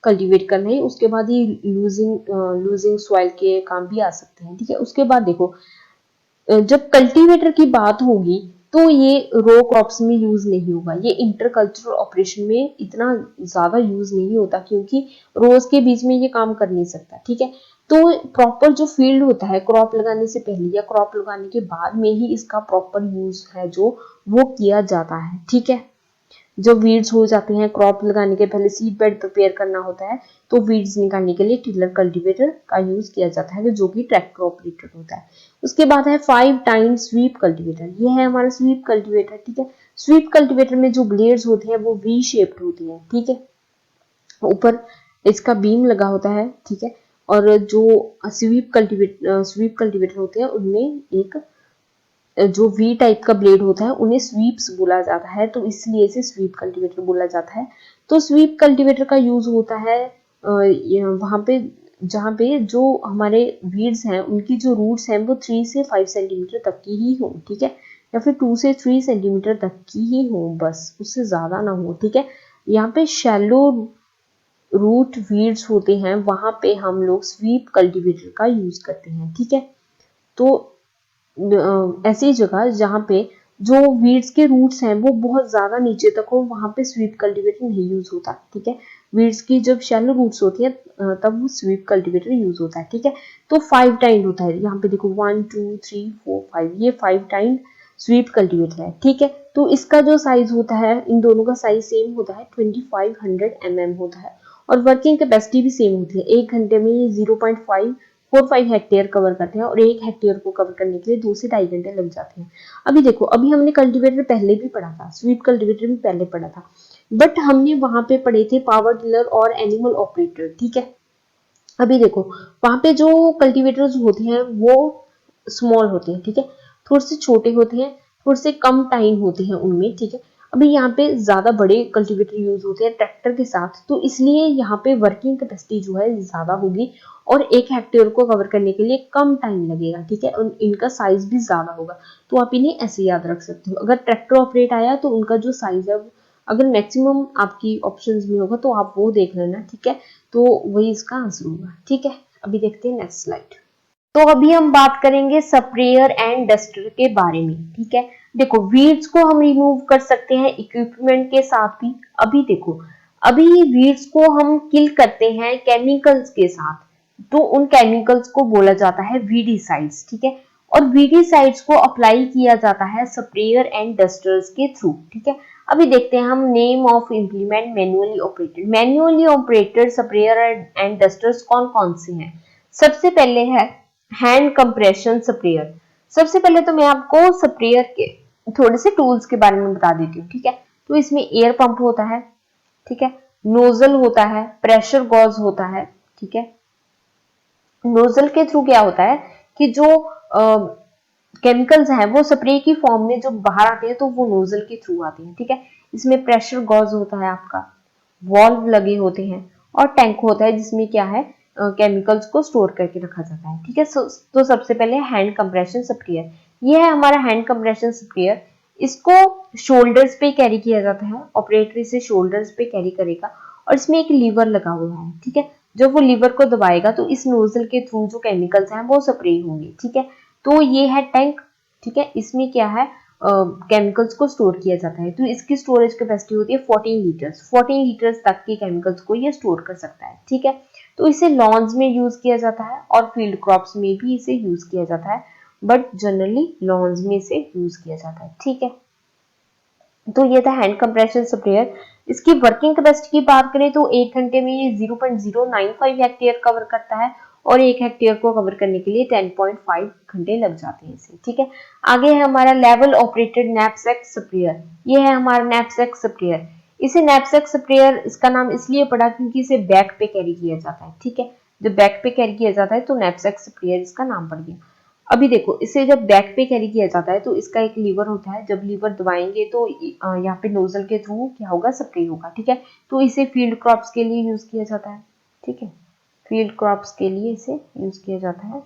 कल्टीवेट करना ही। उसके बाद ही लूजिंग सॉइल के काम भी आ सकते हैं, ठीक है। उसके बाद देखो जब कल्टीवेटर की बात होगी तो ये रो क्रॉप्स में यूज नहीं होगा, ये इंटरकल्चरल ऑपरेशन में इतना ज्यादा यूज नहीं होता क्योंकि रोज के बीच में ये काम कर नहीं सकता, ठीक है। तो प्रॉपर जो फील्ड होता है क्रॉप लगाने से पहले या क्रॉप लगाने के बाद में ही इसका प्रॉपर यूज है जो वो किया जाता है, ठीक है। जो वीड्स हो जाते हैं क्रॉप लगाने के पहले सीड बेड प्रिपेयर करना होता है तो वीड्स निकालने के लिए टिलर कल्टीवेटर का यूज किया जाता है जो कि ट्रैक्टर ऑपरेटेड होता है। उसके बाद है 5 टाइम स्वीप कल्टीवेटर, ये है हमारा स्वीप कल्टीवेटर, ठीक है। स्वीप कल्टीवेटर में जो ब्लेड्स होते हैं वो वी शेप्ड होती है, ठीक है। ऊपर इसका बीम लगा होता है, ठीक है। और जो स्वीप कल्टीवेटर होते हैं उनमें एक जो वी टाइप का ब्लेड होता है उन्हें स्वीप्स बोला जाता है, तो इसलिए इसे स्वीप कल्टीवेटर बोला जाता है। तो स्वीप कल्टीवेटर का यूज होता है वहां पे जहां पे जो हमारे वीड्स हैं उनकी जो रूट्स हैं वो 3 से 5 सेंटीमीटर तक की ही हो, ठीक है, या फिर 2 से 3 सेंटीमीटर तक की ही हो, बस उससे ज्यादा ना हो, ठीक है। यहाँ पे शैलो रूट वीड्स होते हैं वहां पे हम लोग स्वीप कल्टीवेटर का यूज करते हैं, ठीक है। तो ऐसी जगह जहाँ पे जो वीड्स के रूट्स हैं वो बहुत ज्यादा नीचे तक हो वहां पे स्वीप कल्टीवेटर नहीं यूज होता, ठीक है। वीड्स की जब शैलो रूट्स होती है तब वो स्वीप कल्टीवेटर यूज होता है, ठीक है। तो 5 टाइम होता है, यहाँ पे देखो 1 2 3 4 5, ये 5 टाइम स्वीप कल्टीवेटर है, ठीक है। तो इसका जो साइज होता है इन दोनों का साइज सेम होता है, 2500 mm होता है और वर्किंग कैपेसिटी भी सेम होती है। एक घंटे में ये 0.45 हेक्टेयर कवर करते हैं और 1 हेक्टेयर को कवर करने के लिए 2 से 2.5 घंटे लग जाते हैं। अभी देखो अभी हमने कल्टीवेटर पहले भी पढ़ा था, स्वीप कल्टीवेटर भी पहले पढ़ा था, बट हमने वहां पे पढ़े थे पावर टिलर और एनिमल ऑपरेटर, ठीक है। अभी देखो वहां पे जो कल्टीवेटर्स होते हैं वो स्मॉल होते हैं, ठीक है, थोड़े से छोटे होते हैं, थोड़े से कम टाइम होते हैं उनमें, ठीक है। अभी यहाँ पे ज्यादा बड़े कल्टीवेटर यूज होते हैं ट्रैक्टर के साथ, तो इसलिए यहाँ पे वर्किंग कैपेसिटी जो है ज्यादा होगी और 1 हेक्टेयर को कवर करने के लिए कम टाइम लगेगा, ठीक है। और इनका साइज भी ज्यादा होगा, तो आप इन्हें ऐसे याद रख सकते हो। अगर ट्रैक्टर ऑपरेट आया तो उनका जो साइज है अगर मैक्सिमम आपकी ऑप्शंस में होगा तो आप वो देख लेना, ठीक है। तो वही इसका आंसर होगा, ठीक है। अभी देखते हैं नेक्स्ट स्लाइड। तो अभी हम बात करेंगे स्प्रेयर एंड डस्टर के बारे में, ठीक है। देखो वीड्स को हम रिमूव कर सकते हैं इक्विपमेंट के साथ भी। अभी देखो अभी वीड्स को हम किल करते हैं केमिकल्स के साथ, तो उन केमिकल्स को बोला जाता है वीडीसाइड्स, ठीक है। और वीडीसाइड्स को अप्लाई किया जाता है स्प्रेयर एंड डस्टर्स के थ्रू, ठीक है। अभी देखते हैं हम name of implement manually operated sprayer and dusters कौन कौन से हैं। सबसे पहले है हैंड कंप्रेशन स्प्रेयर। सबसे पहले तो मैं आपको स्प्रेयर के थोड़े से टूल्स के बारे में बता देती हूँ, ठीक है। तो इसमें एयर पंप होता है, ठीक है, नोजल होता है, प्रेशर गॉज होता है, ठीक है। नोजल के थ्रू क्या होता है कि जो केमिकल्स हैं वो स्प्रे की फॉर्म में जो बाहर आते हैं तो वो नोजल के थ्रू आते हैं, ठीक है। इसमें प्रेशर गॉज होता है आपका, वॉल्व लगे होते हैं और टैंक होता है जिसमें क्या है केमिकल्स को स्टोर करके रखा जाता है, ठीक है। तो सबसे पहले हैंड कंप्रेशन स्प्रेयर। ये है हमारा हैंड कंप्रेशन स्प्रेयर। इसको शोल्डर्स पे कैरी किया जाता है, ऑपरेटर इसे शोल्डर्स पे कैरी करेगा और इसमें एक लीवर लगा हुआ है, ठीक है। जब वो लीवर को दबाएगा तो इस नोजल के थ्रू जो केमिकल्स हैं वो स्प्रे होंगे, ठीक है। तो ये है टैंक, ठीक है। इसमें क्या है, केमिकल्स को स्टोर किया जाता है। तो इसकी स्टोरेज कैपेसिटी होती है 14 लीटर्स। 14 लीटर्स तक के केमिकल्स को ये स्टोर कर सकता है, ठीक है। तो इसे लॉन्स में यूज किया जाता है और फील्ड क्रॉप्स में भी इसे यूज किया जाता है, बट जनरली लॉन्स में इसे यूज किया जाता है, ठीक है। तो ये था हैंड कंप्रेशन स्प्रेयर। इसकी वर्किंग कैपेसिटी की बात करें तो 1 घंटे में ये 0.095 हेक्टेयर कवर करता है और 1 हेक्टेयर को कवर करने के लिए 10.5 घंटे लग जाते हैं इसे, ठीक है। आगे है हमारा लेवल ऑपरेटेड नैपसैक स्प्रेयर। ये है हमारा नैपसैक स्प्रेयर। इसे नैपसैक स्प्रेयर इसका नाम इसलिए पड़ा क्योंकि इसे बैक पे कैरी किया जाता है, ठीक है। जब बैक पे कैरी किया जाता है तो नैपसैक स्प्रेयर इसका नाम पड़ गया। अभी देखो, इसे जब बैक पे कैरी किया जाता है तो इसका एक लीवर होता है। जब लीवर दबाएंगे तो यहाँ पे नोजल के थ्रू क्या होगा, स्प्रे होगा, ठीक है। तो इसे फील्ड क्रॉप्स के लिए यूज किया जाता है, ठीक है। फील्ड क्रॉप्स के लिए इसे यूज किया जाता है।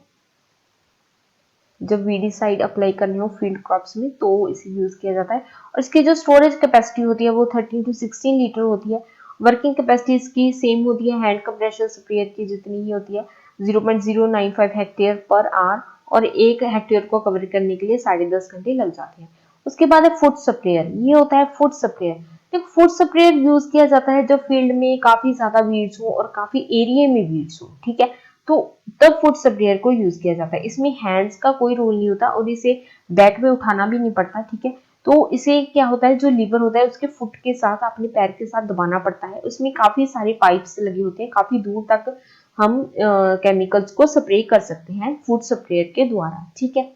जब वीडीसाइड अप्लाई करनी हो फील्ड क्रॉप्स में तो इसे यूज किया जाता है। और इसकी जो स्टोरेज कैपेसिटी होती है वो 13 to 16 लीटर होती है। वर्किंग कैपेसिटी इसकी सेम होती है हैंड कंप्रेशर स्प्रेयर की जितनी ही होती है, 0.095 हेक्टेयर पर आवर, और 1 हेक्टेयर को कवर करने के लिए 10.5 घंटे लग जाते हैं। उसके बाद है फुट स्प्रेयर। ये होता है फुट स्प्रेयर। देखो, फुट स्प्रेयर यूज किया जाता है जब फील्ड में काफी ज्यादा वीड्स हो और काफी एरिया में वीड्स हो, ठीक है। तो तब फुट स्प्रेयर को यूज किया जाता है। इसमें हैंड्स का कोई रोल नहीं होता और इसे बैक में उठाना भी नहीं पड़ता, ठीक है। तो इसे क्या होता है, जो लीवर होता है उसके फुट के साथ अपने पैर के साथ दबाना पड़ता है। उसमें काफी सारे पाइप्स लगे होते हैं, काफी दूर तक हम केमिकल्स को स्प्रे कर सकते हैं फुट स्प्रेयर के द्वारा, ठीक है।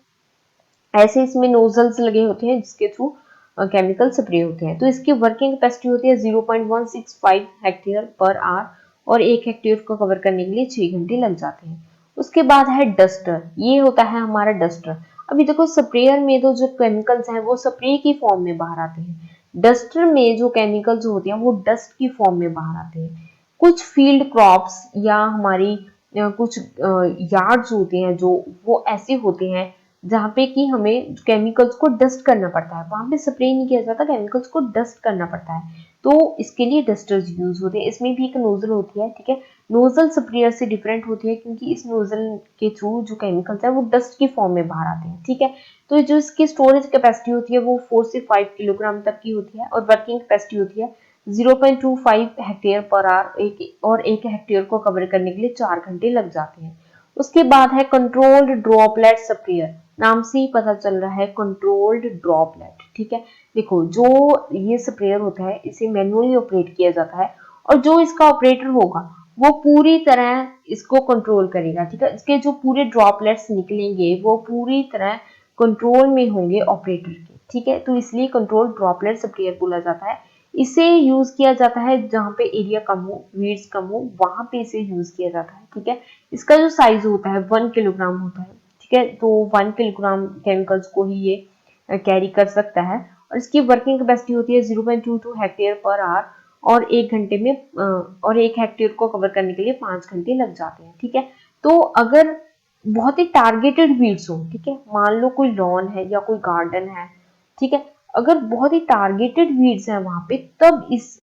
ऐसे इसमें नोजल्स लगे होते हैं जिसके थ्रू केमिकल स्प्रे होते हैं। तो इसकी वर्किंग कैपेसिटी होती है 0.165 हेक्टेयर पर आवर और 1 हेक्टेयर को कवर करने के लिए 6 घंटे लग जाते हैं। उसके बाद है डस्टर। ये होता है हमारा डस्टर। अभी देखो, स्प्रेयर में तो जो केमिकल्स हैं वो स्प्रे की फॉर्म में बाहर आते हैं। डस्टर में जो केमिकल्स होते हैं वो डस्ट की फॉर्म में बाहर आते हैं। कुछ फील्ड क्रॉप्स या हमारी कुछ यार्ड्स होते हैं जो, वो ऐसे होते हैं जहाँ पे कि हमें केमिकल्स को डस्ट करना पड़ता है। वहां पे स्प्रे नहीं किया जाता, केमिकल्स को डस्ट करना पड़ता है। तो इसके लिए डस्टर्स यूज होते हैं। इसमें भी एक नोजल होती है, ठीक है। नोजल स्प्रेयर से डिफरेंट होती है क्योंकि इस नोजल के थ्रू जो केमिकल्स है वो डस्ट की फॉर्म में बाहर आते हैं, ठीक है। तो जो इसकी स्टोरेज कैपेसिटी होती है वो 4 से 5 किलोग्राम तक की होती है और वर्किंग कैपेसिटी होती है 0.25 हेक्टेयर पर आवर और 1 हेक्टेयर को कवर करने के लिए 4 घंटे लग जाते हैं। उसके बाद है कंट्रोल्ड ड्रॉपलेट स्प्रेयर। नाम से ही पता चल रहा है, कंट्रोल्ड ड्रॉपलेट, ठीक है। देखो, जो ये स्प्रेयर होता है इसे मैनुअली ऑपरेट किया जाता है और जो इसका ऑपरेटर होगा वो पूरी तरह इसको कंट्रोल करेगा, ठीक है। इसके जो पूरे ड्रॉपलेट्स निकलेंगे वो पूरी तरह कंट्रोल में होंगे ऑपरेटर के, ठीक है। तो इसलिए कंट्रोल ड्रॉपलेट स्प्रेयर बोला जाता है। इसे यूज किया जाता है जहाँ पे एरिया कम हो, वीड्स कम हो, वहां पे इसे यूज किया जाता है, ठीक है। इसका जो साइज होता है 1 किलोग्राम होता है, ठीक है। तो 1 किलोग्राम केमिकल्स को ही ये कैरी कर सकता है और इसकी वर्किंग कैपेसिटी होती है 0.22 हेक्टेयर पर आवर और 1 घंटे में और 1 हेक्टेयर को कवर करने के लिए 5 घंटे लग जाते हैं, ठीक है। तो अगर बहुत ही टारगेटेड वीड्स हो, ठीक है, मान लो कोई लॉन है या कोई गार्डन है, ठीक है, अगर बहुत ही टारगेटेड वीड्स है वहां पे तब इस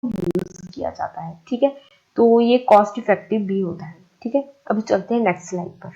यूज किया जाता है, ठीक है। तो ये कॉस्ट इफेक्टिव भी होता है, ठीक है। अभी चलते हैं नेक्स्ट स्लाइड पर।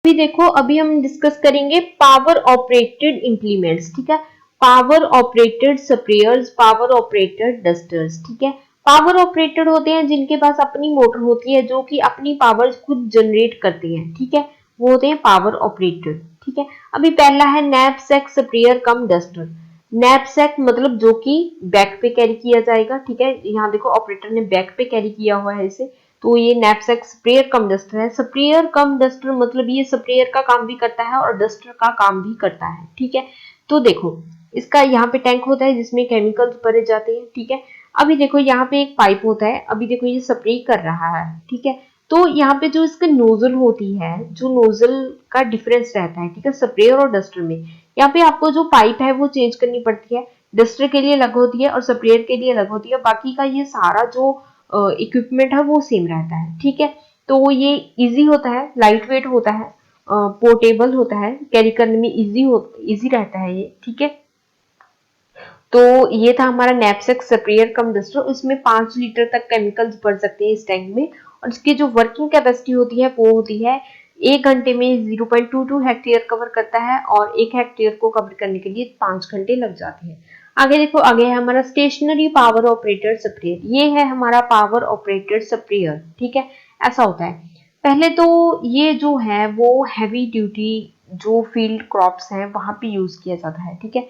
अभी देखो, अभी हम डिस्कस करेंगे पावर ऑपरेटेड इंप्लीमेंट्स, ठीक है। Power operated sprayers, power operated dusters, ठीक है। पावर ऑपरेटेड होते हैं जिनके पास अपनी मोटर होती है जो कि अपनी पावर खुद जनरेट करती है, ठीक है। वो होते हैं पावर ऑपरेटेड, ठीक है। अभी पहला है नैपसैक स्प्रेयर कम डस्टर। नैपसैक मतलब जो कि बैक पे कैरी किया जाएगा, ठीक है। यहाँ देखो, ऑपरेटर ने बैक पे कैरी किया हुआ है इसे, तो ये नैपसैक स्प्रेयर कम डस्टर है। स्प्रेयर कम डस्टर मतलब ये स्प्रेयर का काम भी करता है और डस्टर का काम भी करता है, ठीक है। तो देखो, इसका यहाँ पे टैंक होता है जिसमें केमिकल्स भरे जाते हैं, ठीक है। अभी देखो, यहाँ पे एक पाइप होता है। अभी देखो, ये स्प्रे कर रहा है, ठीक है। तो यहाँ पे जो इसका नोजल होती है, जो नोजल का डिफरेंस रहता है, ठीक है, स्प्रेयर और डस्टर में, यहाँ पे आपको जो पाइप है वो चेंज करनी पड़ती है। डस्टर के लिए अलग होती है और स्प्रेयर के लिए अलग होती है। बाकी का ये सारा जो इक्विपमेंट है वो सेम रहता है, ठीक है। तो ये इजी होता है, लाइट वेट होता है पोर्टेबल होता है, कैरी करने में इजी रहता है ये, ठीक है। तो ये था हमारा नैपसेक स्प्रेयर कम डस्टर, इसमें 5 लीटर तक केमिकल्स भर सकते हैं इस टैंक में, और इसकी जो वर्किंग कैपेसिटी होती है वो होती है 1 घंटे में 0.22 हेक्टेयर कवर करता है, और 1 हेक्टेयर को कवर करने के लिए 5 घंटे लग जाते हैं। आगे देखो, आगे है हमारा स्टेशनरी पावर ऑपरेटेड स्प्रेयर। ये है हमारा पावर ऑपरेटेड स्प्रेयर, ठीक है। ऐसा होता है, पहले तो ये जो है वो हैवी ड्यूटी जो फील्ड क्रॉप्स हैं वहां पे यूज किया जाता है, ठीक है।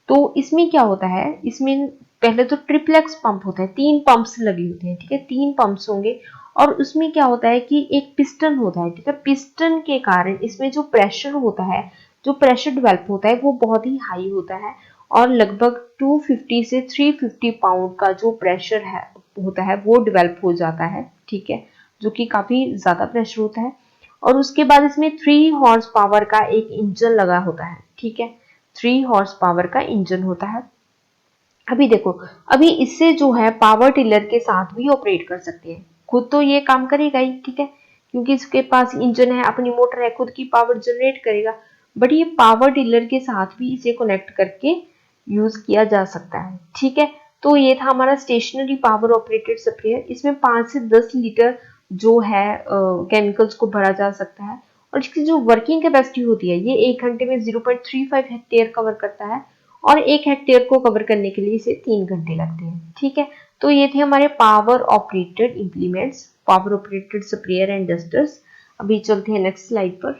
तो इसमें क्या होता है, इसमें पहले तो ट्रिप्लेक्स पंप होता है, 3 पंप्स लगे होते हैं, ठीक है, 3 पंप्स होंगे, और उसमें क्या होता है कि एक पिस्टन होता है, ठीक है। पिस्टन के कारण इसमें जो प्रेशर होता है, जो प्रेशर डेवलप होता है वो बहुत ही हाई होता है, और लगभग 250 से 350 पाउंड का जो प्रेशर है होता है वो डेवलप हो जाता है, ठीक है, जो कि काफी ज्यादा प्रेशर होता है। और उसके बाद इसमें 3 हॉर्स पावर का एक इंजन लगा होता है, ठीक है, 3 हॉर्स पावर का इंजन होता है। अभी देखो, अभी इससे जो है पावर टिलर के साथ भी ऑपरेट कर सकते हैं, खुद तो ये काम करेगा ही, ठीक है, क्योंकि इसके पास इंजन है, अपनी मोटर है, खुद की पावर जनरेट करेगा, बट ये पावर टिलर के साथ भी इसे कनेक्ट करके यूज किया जा सकता है, ठीक है। तो ये था हमारा स्टेशनरी पावर ऑपरेटेड स्प्रेयर, इसमें 5 से 10 लीटर जो है केमिकल्स को भरा जा सकता है, और इसकी जो वर्किंग कैपेसिटी होती है ये 1 घंटे में 0.35 हेक्टेयर कवर करता है, और 1 हेक्टेयर को कवर करने के लिए इसे 3 घंटे लगते हैं, ठीक है। तो ये थे हमारे power operated implements, power operated sprayer and dusters. अभी चलते हैं नेक्स्ट स्लाइड पर।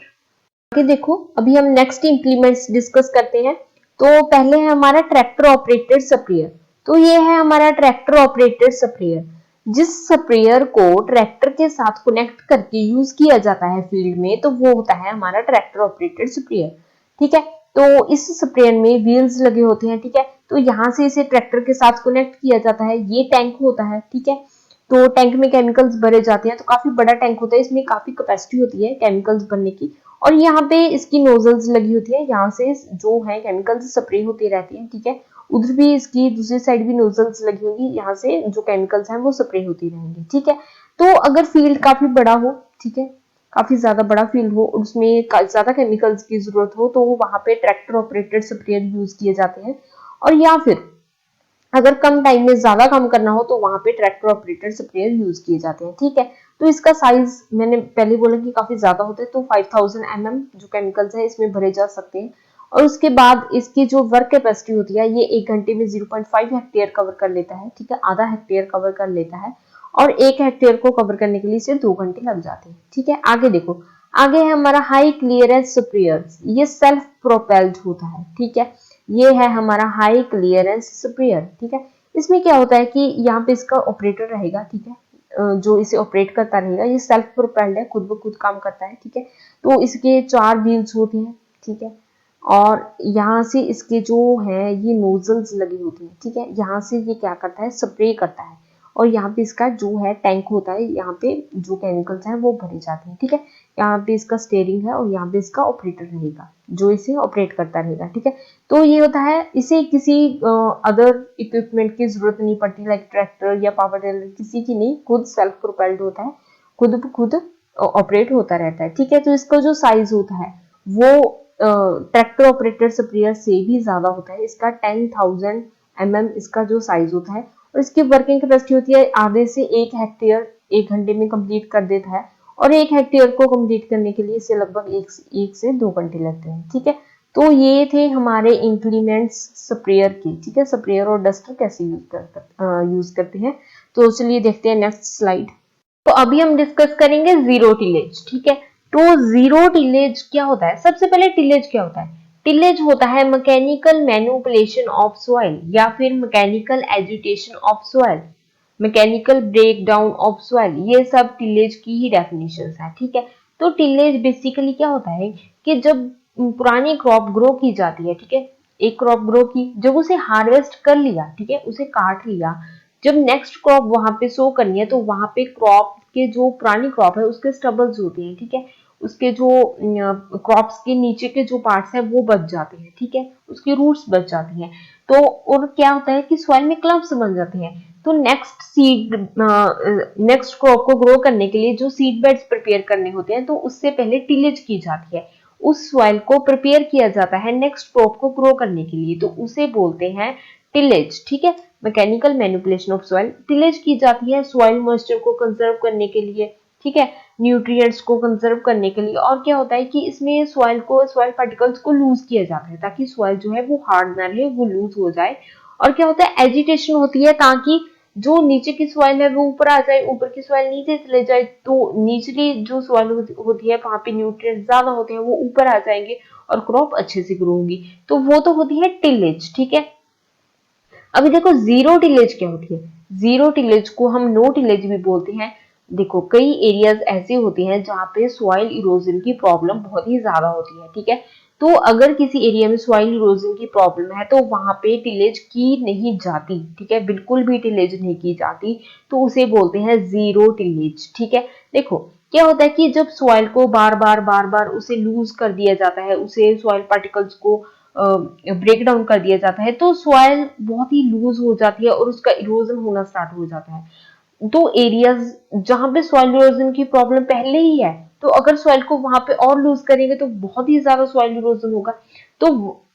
आगे देखो, अभी हम नेक्स्ट इंप्लीमेंट्स डिस्कस करते हैं। तो पहले है हमारा ट्रैक्टर ऑपरेटेड स्प्रेयर। तो ये है हमारा ट्रैक्टर ऑपरेटेड स्प्रेयर, जिस स्प्रेयर को ट्रैक्टर के साथ कनेक्ट करके यूज किया जाता है फील्ड में, तो वो होता है हमारा ट्रैक्टर ऑपरेटेड स्प्रेयर, ठीक है। तो इस स्प्रेयर में व्हील्स लगे होते हैं, ठीक है, तो यहाँ से इसे ट्रैक्टर के साथ कनेक्ट किया जाता है, ये टैंक होता है, ठीक है। तो टैंक में केमिकल्स भरे जाते हैं, तो काफी बड़ा टैंक होता है, इसमें काफी कैपेसिटी होती है केमिकल्स भरने की, और यहाँ पे इसकी नोजल्स लगी होती है, यहाँ से जो है केमिकल्स स्प्रे होती रहती है, ठीक है। उधर भी इसकी दूसरी साइड भी नोजल्स लगी होंगी, यहाँ से जो केमिकल्स हैं वो स्प्रे होती रहेंगी, ठीक है। तो अगर फील्ड काफी बड़ा हो, ठीक है, काफी ज्यादा बड़ा फील्ड हो और उसमें ज्यादा केमिकल्स की जरूरत हो, तो वहां पे ट्रैक्टर ऑपरेटेड स्प्रेयर यूज किए जाते हैं। और या फिर अगर कम टाइम में ज्यादा काम करना हो तो वहां पे ट्रैक्टर ऑपरेटेड स्प्रेयर यूज किए जाते हैं, ठीक है। तो इसका साइज मैंने पहले बोला कि काफी ज्यादा होता है, तो 5000 mm जो केमिकल्स है इसमें भरे जा सकते हैं। और उसके बाद इसकी जो वर्क कैपेसिटी होती है ये 1 घंटे में 0.5 हेक्टेयर कवर कर लेता है, ठीक है, आधा हेक्टेयर कवर कर लेता है, और 1 हेक्टेयर को कवर करने के लिए सिर्फ 2 घंटे लग जाते हैं, ठीक है। आगे देखो, आगे है हमारा हाई क्लियरेंस स्प्रेयर, ये सेल्फ प्रोपेल्ड होता है, ठीक है। ये है हमारा हाई क्लियरेंस स्प्रेयर, ठीक है। इसमें क्या होता है कि यहाँ पे इसका ऑपरेटर रहेगा, ठीक है, जो इसे ऑपरेट करता रहेगा, ये सेल्फ प्रोपेल्ड है, खुद ब खुद काम करता है, ठीक है। तो इसके 4 व्हील्स होते हैं, ठीक है, और यहाँ से इसके जो है ये नोजल्स लगी होती हैं, ठीक है, यहाँ से ये क्या करता है, स्प्रे करता है, और यहाँ पे इसका जो है टैंक होता है, यहाँ पे जो केमिकल्स हैं वो भरे जाते हैं, ठीक है। यहाँ पे इसका स्टीयरिंग है और यहाँ पे इसका ऑपरेटर रहेगा जो इसे ऑपरेट करता रहेगा, ठीक है। तो ये होता है, इसे किसी अदर इक्विपमेंट की जरूरत नहीं पड़ती, लाइक ट्रैक्टर या पावर टिलर, किसी की नहीं, खुद सेल्फ प्रोपेल्ड होता है, खुद ब खुद ऑपरेट होता रहता है, ठीक है। तो इसका जो साइज होता है वो ट्रैक्टर ऑपरेटेड स्प्रेयर से भी ज्यादा होता है, इसका 10,000 mm इसका जो साइज होता है, और इसकी वर्किंग कैपेसिटी होती है आधे से 1 हेक्टेयर 1 घंटे में कंप्लीट कर देता है, और 1 हेक्टेयर को कंप्लीट करने के लिए इसे लगभग 1 से 2 घंटे लगते हैं, ठीक है। तो ये थे हमारे इंप्लीमेंट्स स्प्रेयर के, ठीक है, स्प्रेयर और डस्टर कैसे यूज करते हैं। तो चलिए देखते हैं नेक्स्ट स्लाइड। तो अभी हम डिस्कस करेंगे जीरो टिलेज, ठीक है। तो जीरो टिलेज क्या होता है, सबसे पहले टिलेज क्या होता है, टिलेज होता है मैकेनिकल मैनिपुलेशन ऑफ सॉइल या फिर mechanical agitation of soil, mechanical break down of soil, ये सब टिलेज की ही डेफिनेशंस है, ठीक है। तो टिलेज बेसिकली क्या होता है कि जब पुरानी क्रॉप ग्रो की जाती है, ठीक है, एक क्रॉप ग्रो की, जब उसे हार्वेस्ट कर लिया, ठीक है, उसे काट लिया, जब नेक्स्ट क्रॉप वहां पे सो करनी है तो वहां पे क्रॉप के जो पुरानी क्रॉप है उसके स्टबल्स होते हैं, ठीक है, उसके जो क्रॉप्स के नीचे के जो पार्ट्स है वो बच जाते हैं, ठीक है, उसकी रूट्स बच जाती हैं। तो और क्या होता है कि सॉइल में क्लम्प्स बन जाते हैं। तो नेक्स्ट क्रॉप को ग्रो करने के लिए जो सीड बेड्स प्रिपेयर करने होते हैं, तो उससे पहले टिलेज की जाती है, उस सॉइल को प्रिपेयर किया जाता है नेक्स्ट क्रॉप को ग्रो करने के लिए, तो उसे बोलते हैं टिलेज, ठीक है। Mechanical manipulation of soil, tillage की जाती है सॉइल मॉइस्चर को कंजर्व करने के लिए, ठीक है, न्यूट्रिएंट्स को कंजर्व करने के लिए। और क्या होता है कि इसमें सॉइल पार्टिकल्स को लूज किया जाता है ताकि सॉइल जो है वो हार्ड ना रहे, वो लूज हो जाए। और क्या होता है, एजिटेशन होती है ताकि जो नीचे की सॉइल है वो ऊपर आ जाए, ऊपर की सॉइल नीचे चले जाए, तो निचली जो सॉइल होती है वहां पे न्यूट्रिएंट्स ज्यादा होते हैं, वो ऊपर आ जाएंगे और क्रॉप अच्छे से ग्रो होगी। तो वो तो होती है टिलेज, ठीक है। अभी देखो जीरो टिलेज क्या होती है। जीरो टिलेज को हम नो टिलेज भी बोलते हैं। देखो कई एरियाज ऐसे होते हैं जहाँ पे सॉइल इरोजन की प्रॉब्लम बहुत ही ज्यादा होती है, ठीक है। तो अगर किसी एरिया में सॉइल इरोजन की प्रॉब्लम है तो वहां पे टिलेज की नहीं जाती, ठीक है, बिल्कुल भी टिलेज नहीं की जाती, तो उसे बोलते हैं जीरो टिलेज, ठीक है। देखो क्या होता है कि जब सॉइल को बार बार उसे लूज कर दिया जाता है, उसे सॉइल पार्टिकल्स को ब्रेक डाउन कर दिया जाता है, तो सॉइल बहुत ही लूज हो जाती है और उसका इरोजन होना स्टार्ट हो जाता है। तो एरियाज जहां पे सॉइल इरोजन की प्रॉब्लम पहले ही है, तो अगर सॉइल को वहां पे और लूज करेंगे तो बहुत ही ज्यादा सॉइल इरोजन होगा। तो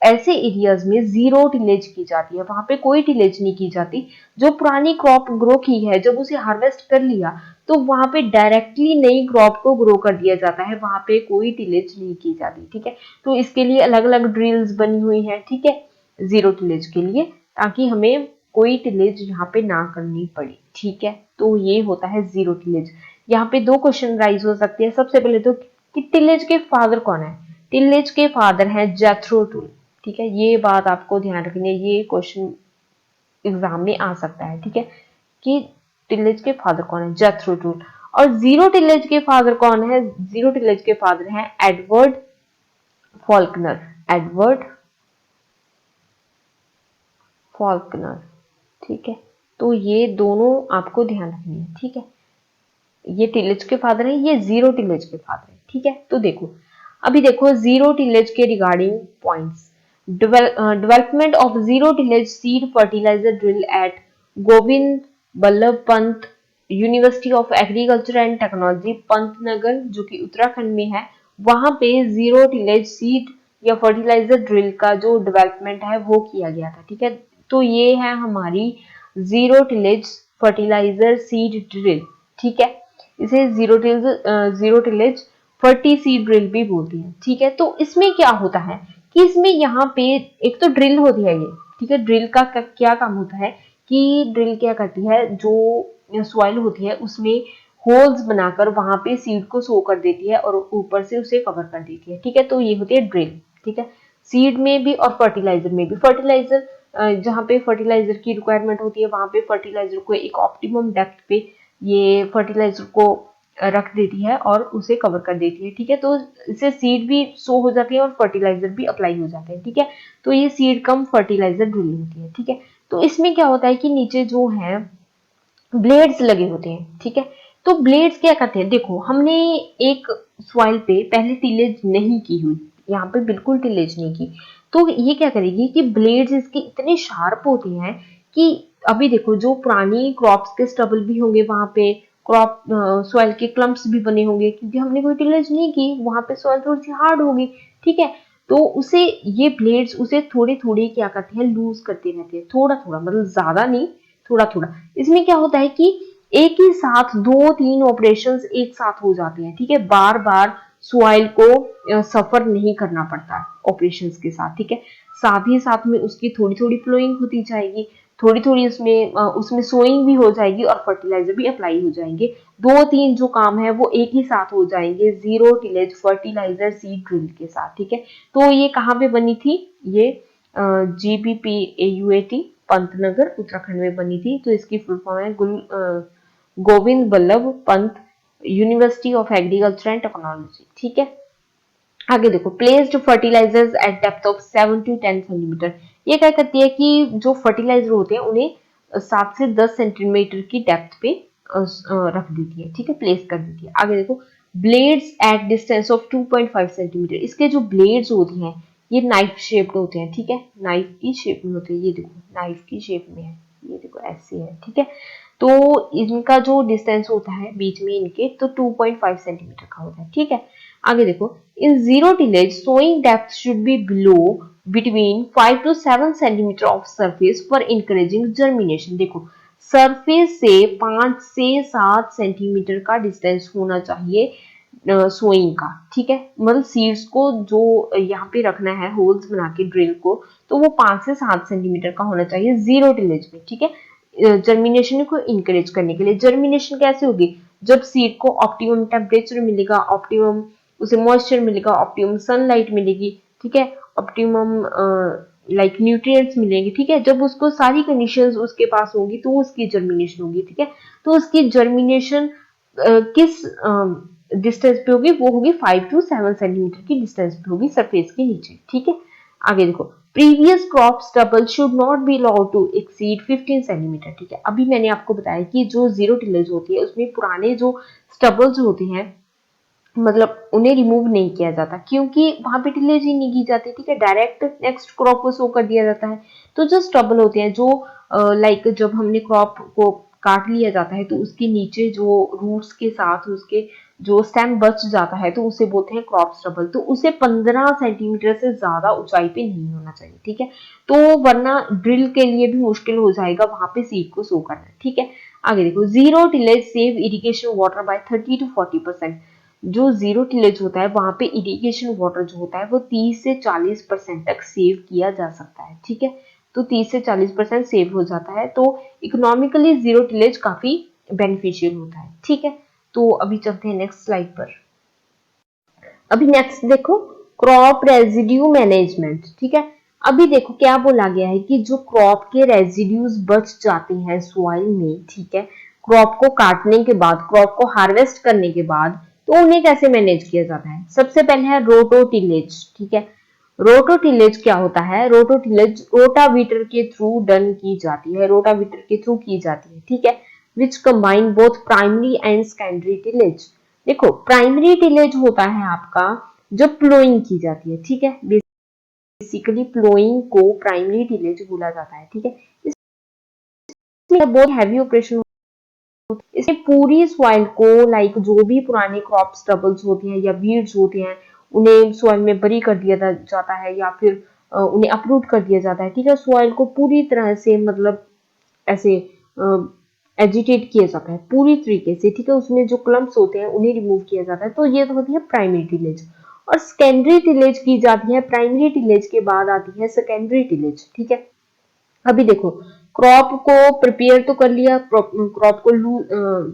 ऐसे एरियाज में जीरो टिलेज की जाती है, वहां पे कोई टिलेज नहीं की जाती। जो पुरानी क्रॉप ग्रो की है, जब उसे हार्वेस्ट कर लिया तो वहां पे डायरेक्टली नई क्रॉप को ग्रो कर दिया जाता है, वहां पे कोई टिलेज नहीं की जाती, ठीक है। तो इसके लिए अलग अलग ड्रिल्स बनी हुई है, ठीक है, जीरो टिलेज के लिए, ताकि हमें कोई टिलेज यहाँ पे ना करनी पड़े, ठीक है। तो ये होता है जीरो टिलेज। यहाँ पे दो क्वेश्चन राइज हो सकते हैं। सबसे पहले तो कि टिलेज के फादर कौन है। टिलेज के फादर हैं जेथरो टूल, ठीक है, ये बात आपको ध्यान रखनी है, ये क्वेश्चन एग्जाम में आ सकता है, ठीक है, कि टिलेज के फादर कौन है, जेथरो टूल। और जीरो टिलेज के फादर कौन है, जीरो टिलेज के फादर हैं एडवर्ड फॉल्कनर, एडवर्ड फॉल्कनर, ठीक है। तो ये दोनों आपको ध्यान रखनी है, ठीक है। ये टिलेज के फादर है, ये जीरो टिलेज के फादर है, ठीक है। तो देखो अभी देखो जीरो टिलेज के regarding points. Development of zero tillage seed fertiliser drill at Govind Ballabh Pant University of Agriculture and Technology Pantnagar, जो कि उत्तराखंड में है, वहां पे जीरो टिलेज सीड या फर्टिलाइजर ड्रिल का जो डेवलपमेंट है वो किया गया था, ठीक है। तो ये है हमारी zero tillage fertiliser seed drill, ठीक है। इसे zero tillage ferti seed drill भी बोलते हैं, ठीक है। तो इसमें क्या होता है कि इसमें यहाँ पे एक तो ड्रिल होती है ये, ठीक है। ड्रिल का क्या काम होता है कि ड्रिल क्या करती है, जो सॉइल होती है उसमें होल्स बनाकर वहां पे सीड को सो कर देती है और ऊपर से उसे कवर कर देती है, ठीक है। तो ये होती है ड्रिल, ठीक है। सीड में भी और फर्टिलाइजर में भी। फर्टिलाइजर जहाँ पे फर्टिलाइजर की रिक्वायरमेंट होती है वहां पे फर्टिलाइजर को एक ऑप्टिमम डेप्थ पे ये फर्टिलाइजर को रख देती है और उसे कवर कर देती है, ठीक है। तो इससे सीड भी सो हो जाती है और फर्टिलाइजर भी अप्लाई हो जाते हैं, ठीक है। तो ये सीड कम फर्टिलाइजर ड्रिल होती है, ठीक है। तो इसमें क्या होता है कि नीचे जो है ब्लेड्स लगे होते हैं, ठीक है। तो ब्लेड्स क्या करते हैं, देखो हमने एक सॉइल पे पहले टिलेज नहीं की हुई, यहाँ पे बिल्कुल टिलेज नहीं की, तो ये क्या करेगी कि ब्लेड्स इसके इतने शार्प होते हैं कि अभी देखो जो पुरानी क्रॉप्स के स्टबल भी होंगे वहां पे, क्रॉप सॉइल के क्लम्प्स भी बने होंगे, क्योंकि हमने कोई टिलेज नहीं की, वहां पे सॉइल थोड़ी सी हार्ड होगी, ठीक है। तो उसे ये ब्लेड्स उसे थोड़े थोड़े क्या करते हैं, लूज करते रहते हैं, थोड़ा थोड़ा, मतलब ज्यादा नहीं, थोड़ा थोड़ा। इसमें क्या होता है कि एक ही साथ दो तीन ऑपरेशंस एक साथ हो जाते हैं, ठीक है। बार बार सॉइल को सफर नहीं करना पड़ता ऑपरेशंस के साथ, ठीक है। साथ ही साथ में उसकी थोड़ी थोड़ी फ्लोइंग होती जाएगी, थोड़ी थोड़ी उसमें सोइंग भी हो जाएगी और फर्टिलाइजर भी अप्लाई हो जाएंगे। दो तीन जो काम है वो एक ही साथ हो जाएंगे zero tillage fertiliser seed drill के साथ, ठीक है। तो ये कहाँ पे बनी थी, ये GBPAUAT पंतनगर उत्तराखंड में बनी थी। तो इसकी फुल फॉर्म है Govind Ballabh Pant University of Agriculture and Technology, ठीक है। आगे देखो placed fertilisers at depth of 7 to 10 centimetre. ये क्या करती है कि जो फर्टिलाइजर होते हैं उन्हें 7 से 10 सेंटीमीटर की डेप्थ पे रख देती है, ठीक है, प्लेस कर देती है। आगे देखो blades at distance of 2.5 centimetre. इसके जो ब्लेड्स होती हैं ये नाइफ शेप्ड होते हैं, ठीक है, नाइफ की शेप में होते हैं, ये देखो नाइफ की शेप में है, ये देखो ऐसे है, ठीक है। तो इनका जो डिस्टेंस होता है बीच में इनके तो 2.5 सेंटीमीटर का होता है, ठीक है। आगे देखो, in zero tillage sowing depth should be below between 5 to 7 centimetre of surface for encouraging germination. देखो सरफेस से 5 से 7 सेंटीमीटर का डिस्टेंस होना चाहिए सोइंग का, ठीक है। मतलब सीड्स को जो यहाँ पे रखना है होल्स बना के ड्रिल को, तो वो 5 से 7 सेंटीमीटर का होना चाहिए जीरो टिलेज में, ठीक है, जर्मिनेशन को इंकरेज करने के लिए। जर्मिनेशन कैसे होगी? जब सीड को ऑप्टिमम टेम्परेचर मिलेगा, ऑप्टिमम उसे मॉइस्चर मिलेगा, ऑप्टिमम सनलाइट मिलेगी, ठीक है, ऑप्टिमम लाइक न्यूट्रिएंट्स मिलेंगे, ठीक है। जब उसको सारी कंडीशंस उसके पास होंगी तो उसकी जर्मिनेशन होगी, ठीक है। तो उसकी जर्मिनेशन किस डिस्टेंस पे होगी? वो होगी 5 to 7 सेंटीमीटर की डिस्टेंस पे होगी सरफेस के नीचे, ठीक है। आगे देखो, previous crop stubble should not be allowed to exceed 15 centimetre, ठीक है। अभी मैंने आपको बताया कि जो जीरो टिलेज होती है उसमें पुराने जो स्टबल्स होते हैं मतलब उन्हें रिमूव नहीं किया जाता, क्योंकि वहां पे टिलेज ही नहीं की जाती, ठीक है, डायरेक्ट नेक्स्ट क्रॉप को सो कर दिया जाता है। तो जो स्टबल होते हैं जो लाइक जब हमने क्रॉप को काट लिया जाता है तो उसके नीचे जो रूट्स के साथ उसके जो स्टेम बच जाता है तो उसे बोलते हैं क्रॉप स्टबल। तो उसे 15 सेंटीमीटर से ज्यादा ऊंचाई पे नहीं होना चाहिए, ठीक है। तो वरना ड्रिल के लिए भी मुश्किल हो जाएगा वहां पे सीड को सो करना, ठीक है। आगे देखो, zero tillage save irrigation water bye 30 to 40%। जो जीरो टिलेज होता है वहां पे इरिगेशन वाटर जो होता है वो 30 से 40% तक सेव किया जा सकता है, ठीक है। तो 30 से 40% सेव हो जाता है, तो इकोनॉमिकली जीरो टिलेज काफी बेनिफिशियल होता है, ठीक है। तो अभी चलते हैं नेक्स्ट स्लाइड पर। अभी नेक्स्ट देखो, क्रॉप रेजिड्यू मैनेजमेंट, ठीक है। अभी देखो क्या बोला गया है कि जो क्रॉप के रेजिड्यूज बच जाते हैं सॉइल में, ठीक है, क्रॉप को काटने के बाद, क्रॉप को हार्वेस्ट करने के बाद, तो उन्हें कैसे मैनेज किया जाता है? सबसे पहले है रोटोटिलेज, ठीक है। रोटोटिलेज क्या होता है? रोटोटिलेज रोटावीटर के थ्रू डन की जाती है, रोटावीटर के थ्रू की जाती है, ठीक है, which combine both primary and secondary tillage. देखो प्राइमरी टिलेज होता है आपका जब प्लोइंग की जाती है, ठीक है, बेसिकली प्लोइंग को प्राइमरी टिलेज बोला जाता है, ठीक है। इसमें बहुत हैवी ऑपरेशन, इसमें पूरी सॉइल को लाइक जो भी पुराने क्रॉप स्टबल्स होते हैं या वीड्स होते हैं उन्हें सॉइल में बरी कर दिया जाता है या फिर उन्हें अपरूट कर दिया जाता है, ठीक है। सॉइल को पूरी तरह से मतलब ऐसे एजिटेट किया जाता है पूरी तरीके से, ठीक है। उसमें जो क्लम्प्स होते हैं उन्हें रिमूव किया जाता है, तो ये तो होती है प्राइमरी टिलेज। और सेकेंडरी टिलेज की जाती है प्राइमरी टिलेज के बाद आती है सेकेंडरी टिलेज, ठीक है। अभी देखो, क्रॉप को प्रिपेयर तो कर लिया, क्रॉप को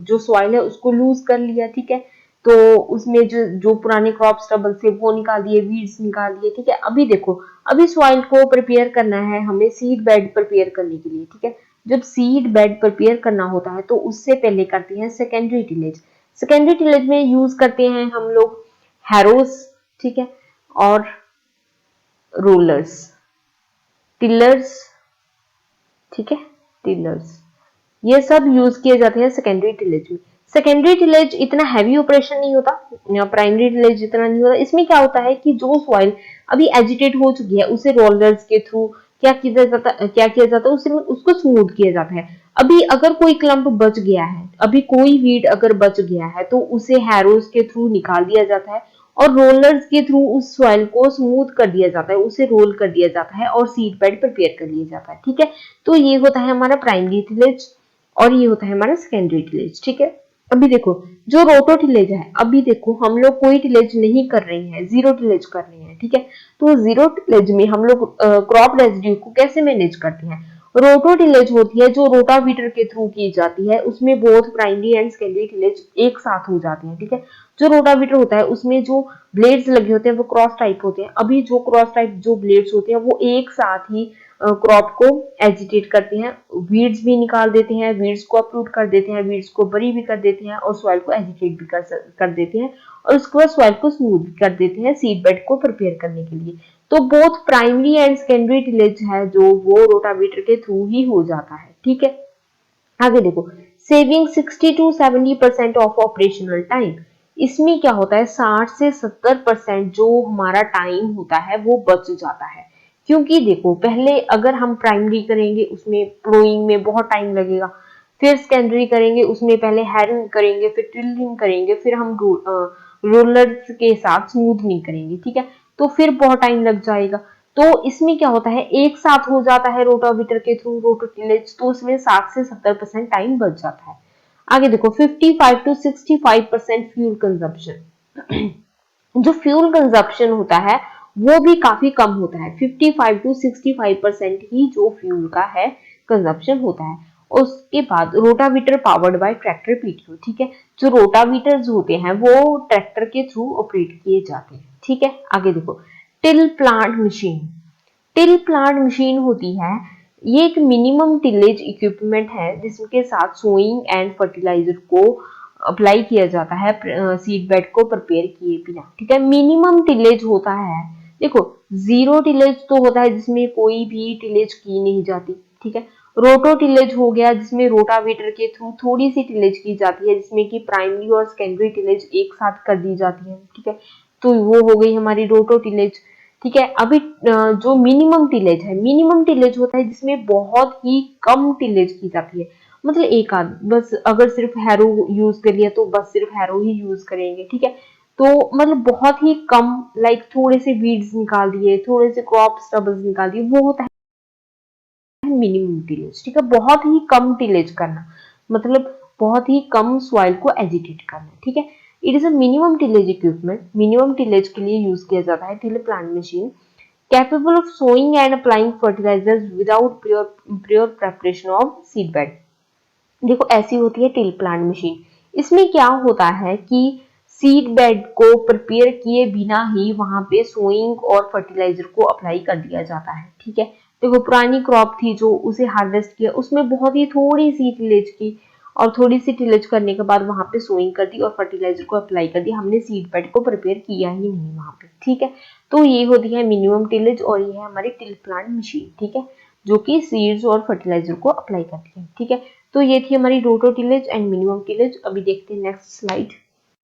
जो सॉइल है उसको लूज कर लिया, ठीक है। तो उसमें जो जो पुराने क्रॉप स्टबल थे वो निकाल दिए, वीड्स निकाल दिए, ठीक है। अभी देखो, अभी सॉइल को प्रिपेयर करना है हमें सीड बेड प्रिपेयर करने के लिए, ठीक है। जब सीड बेड प्रिपेयर करना होता है तो उससे पहले करते हैं सेकेंडरी टिलेज। सेकेंडरी टिलेज में यूज करते हैं हम लोग हैरोस, ठीक है, और रोलर्स, टिलर्स, ठीक है, टिलर्स, ये सब यूज किए जाते हैं सेकेंडरी टिलेज में। सेकेंडरी टिलेज इतना हैवी ऑपरेशन नहीं होता, प्राइमरी टिलेज जितना नहीं होता। इसमें क्या होता है कि जो सॉइल अभी एजिटेट हो चुकी है उसे रोलर्स के थ्रू क्या किया जाता है, उसे उसको स्मूथ किया जाता है। अभी अगर कोई क्लम्प बच गया है, अभी कोई वीड अगर बच गया है तो उसे हैरोज के थ्रू निकाल दिया जाता है और रोलर्स के थ्रू उस सॉइल को स्मूथ कर दिया जाता है, उसे रोल कर दिया जाता है और सीड बेड प्रिपेयर कर लिया जाता है, ठीक है। तो ये होता है हमारा प्राइमरी टिलेज और ये होता है हमारा सेकेंडरी टिलेज, ठीक है। अभी देखो, जो रोटो टिलेज है, अभी देखो हम लोग कोई टिलेज नहीं कर रहे हैं, जीरो टिलेज कर रहे हैं, ठीक है। तो जीरो टिलेज में हम लोग क्रॉप रेजिड्यू को कैसे मैनेज करते हैं? रोटो टिलेज होती है जो रोटावीटर के थ्रू की जाती है, उसमें both primary and secondary tillage एक साथ हो जाते हैं, ठीक है। जो रोटावीटर होता है उसमें जो ब्लेड्स लगे होते हैं वो क्रॉस टाइप होते हैं। अभी जो क्रॉस टाइप जो ब्लेड्स होते हैं वो एक साथ ही क्रॉप को एजिटेट करते हैं, वीड्स भी निकाल देते हैं, वीड्स को अपरूट कर देते हैं, वीड्स को बरी भी कर देते हैं और सॉइल को एजिटेट भी कर देते हैं और उसके बाद सॉइल को स्मूथ कर देते हैं सीड बेड को प्रिपेयर करने के लिए। तो both primary and secondary tillage है जो वो रोटावेटर के थ्रू ही हो जाता है, ठीक है। आगे देखो, saving 60 to 70% of operational time. इसमें क्या होता है 60 से 70% जो हमारा टाइम होता है वो बच जाता है। क्योंकि देखो पहले अगर हम प्राइमरी करेंगे उसमें प्लोइंग में बहुत टाइम लगेगा, फिर सेकेंडरी करेंगे उसमें पहले हैरिंग करेंगे, फिर टिल्लिंग करेंगे, फिर हम रोलर्स के साथ स्मूथनिंग करेंगे, ठीक है, तो फिर बहुत टाइम लग जाएगा। तो इसमें क्या होता है एक साथ हो जाता है रोटावेटर के थ्रू रोटर टिलेज, तो इसमें 60 से 70% टाइम बच जाता है। आगे देखो 55 टू 65% फ्यूल कंजप्शन। जो फ्यूल कंजप्शन होता है वो भी काफी कम होता है, 55 टू 65% ही जो फ्यूल का है कंजप्शन होता है। उसके बाद rotavator powered by tractor PTO, ठीक है, जो रोटावीटर्स होते हैं वो ट्रैक्टर के थ्रू ऑपरेट किए जाते हैं, ठीक है। आगे देखो till plant machine. Till plant machine होती है, ये एक मिनिमम टिलेज इक्विपमेंट है जिसके साथ सोइंग एंड फर्टिलाइजर को अप्लाई किया जाता है सीड बेड को प्रिपेयर किए बिना, ठीक है। मिनिमम टिलेज होता है, देखो जीरो टिलेज तो होता है जिसमें कोई भी टिलेज की नहीं जाती, ठीक है। रोटो टिलेज हो गया जिसमें रोटावेटर के थ्रू थोड़ी सी टिलेज की जाती है, जिसमें कि प्राइमरी और सेकेंडरी टिलेज एक साथ कर दी जाती है, ठीक है, तो वो हो गई हमारी रोटो टिलेज, ठीक है। अभी जो मिनिमम टिलेज है, मिनिमम टिलेज होता है जिसमें बहुत ही कम टिलेज की जाती है, मतलब एक आध बस, अगर सिर्फ हैरो यूज कर लिया तो बस सिर्फ हैरो ही यूज करेंगे, ठीक है। तो मतलब बहुत ही कम, लाइक थोड़े से वीड्स निकाल दिए, थोड़े से क्रॉप स्टब्स निकाल दिए, वो होता है मिनिमम टिलेज, ठीक है। बहुत ही कम टिलेज करना मतलब बहुत ही कम सॉइल को एजिटेट करना, ठीक है। It is a minimum tillage equipment, minimum tillage के लिए यूज किया जाता है till plant machine, capable of sowing and applying fertilizers without prior preparation of seedbed। देखो ऐसी होती है टिल प्लांट मशीन। इसमें क्या होता है कि सीड बेड को प्रिपेयर किए बिना ही वहां पे सोइंग और फर्टिलाइजर को अप्लाई कर दिया जाता है, ठीक है। देखो पुरानी क्रॉप थी जो उसे हार्वेस्ट किया, उसमें बहुत ही थोड़ी सी टिलेज की, और थोड़ी सी टिलेज करने के बाद वहां पे सोइंग कर दी और फर्टिलाइजर को अप्लाई कर दिया, हमने सीड बेड को प्रिपेयर किया ही नहीं वहां पे, ठीक है। तो ये होती है मिनिमम टिलेज और ये है हमारी टिल प्लांट मशीन, ठीक है, जो कि सीड्स और फर्टिलाइजर को अप्लाई करती है, ठीक है। तो ये थी हमारी रोटो टिलेज एंड मिनिमम टिलेज। अभी देखते हैं नेक्स्ट स्लाइड।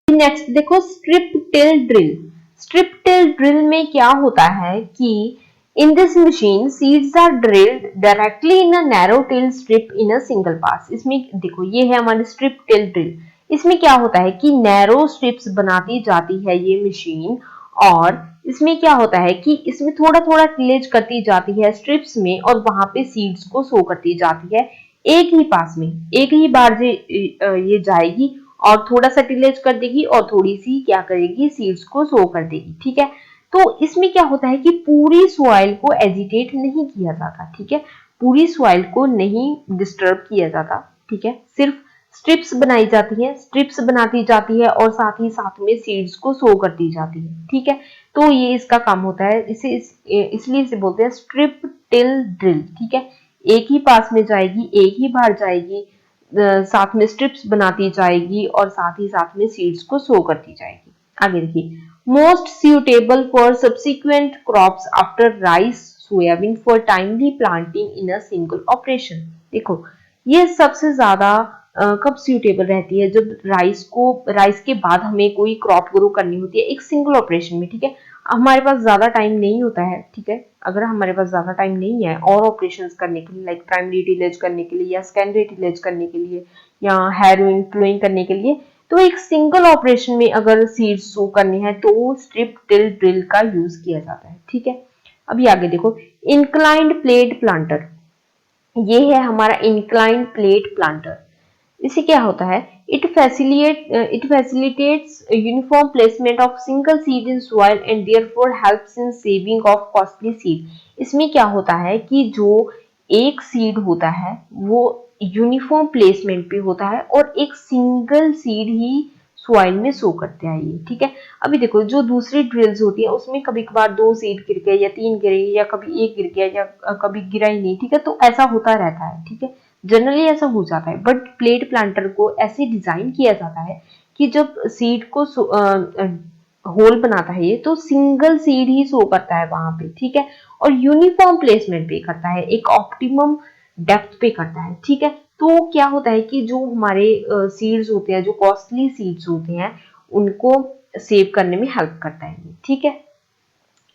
नेक्स्ट देखो strip till drill. Strip till drill में क्या होता है कि in this machine seeds are drilled directly in a narrow till strip in a single pass. इसमें देखो ये है हमारी स्ट्रिप टिल ड्रिल। इसमें क्या होता है कि नैरो स्ट्रिप्स बनाती जाती है ये मशीन, और इसमें क्या होता है कि इसमें थोड़ा थोड़ा टिलेज करती जाती है स्ट्रिप्स में और वहां पे सीड्स को सो करती जाती है एक ही पास में, एक ही बार ये जाएगी और थोड़ा सा टिलेज कर देगी और थोड़ी सी क्या करेगी सीड्स को सो कर देगी, ठीक है। तो इसमें क्या होता है कि पूरी सॉइल को एजिटेट नहीं किया जाता, ठीक है, पूरी सॉइल को नहीं डिस्टर्ब किया जाता, ठीक है, सिर्फ स्ट्रिप्स बनाई जाती हैं, स्ट्रिप्स बनाती जाती है और साथ ही साथ में सीड्स को सो कर दी जाती है, ठीक है। तो ये इसका काम होता है, इसलिए इसे बोलते हैं स्ट्रिप टिल ड्रिल, ठीक है। एक ही पास में जाएगी, एक ही बार जाएगी, साथ में स्ट्रिप्स बनाती जाएगी और साथ ही साथ में सीड्स को सो करती जाएगी। आगे देखिए most suitable for subsequent crops after rice soybean for timely planting in a single operation। देखो ये सबसे ज्यादा कब suitable रहती है, जब राइस के बाद हमें कोई क्रॉप ग्रो करनी होती है एक सिंगल ऑपरेशन में, ठीक है। हमारे पास ज्यादा टाइम नहीं होता है, ठीक है, अगर हमारे पास ज्यादा टाइम नहीं है और ऑपरेशंस करने के लिए, लाइक प्राइमरी टिलेज करने के लिए या सेकेंडरी टिलेज करने के लिए या हैरोइंग प्लोइंग करने के लिए, तो एक सिंगल ऑपरेशन में अगर सीड्स सो करने हैं तो स्ट्रिप टिल ड्रिल का यूज किया जाता है, ठीक है। अभी आगे देखो इंक्लाइंड प्लेट प्लांटर। ये है हमारा इंक्लाइंड प्लेट प्लांटर। इससे क्या होता है it facilitates uniform placement of single seed in soil and therefore helps in saving of costly seed। इसमें क्या होता है कि जो एक सीड होता है वो यूनिफॉर्म प्लेसमेंट पे होता है और एक सिंगल सीड ही सॉइल में सो करते हैं ये, ठीक है। अभी देखो जो दूसरी ड्रिल्स होती है उसमें कभी कभार 2 सीड गिर गए या 3 गिरे या कभी एक गिर गया या कभी गिरा ही नहीं, ठीक है, तो ऐसा होता रहता है, ठीक है, जनरली ऐसा हो जाता है। बट प्लेट प्लांटर को ऐसे डिजाइन किया जाता है कि जब सीड को होल बनाता है ये तो सिंगल सीड ही सो करता है वहां पे, ठीक है, और यूनिफॉर्म प्लेसमेंट पे करता है, एक ऑप्टिमम डेप्थ पे करता है, ठीक है। तो क्या होता है कि जो हमारे सीड्स होते हैं, जो कॉस्टली सीड्स होते हैं, उनको सेव करने में हेल्प करता है, ठीक है।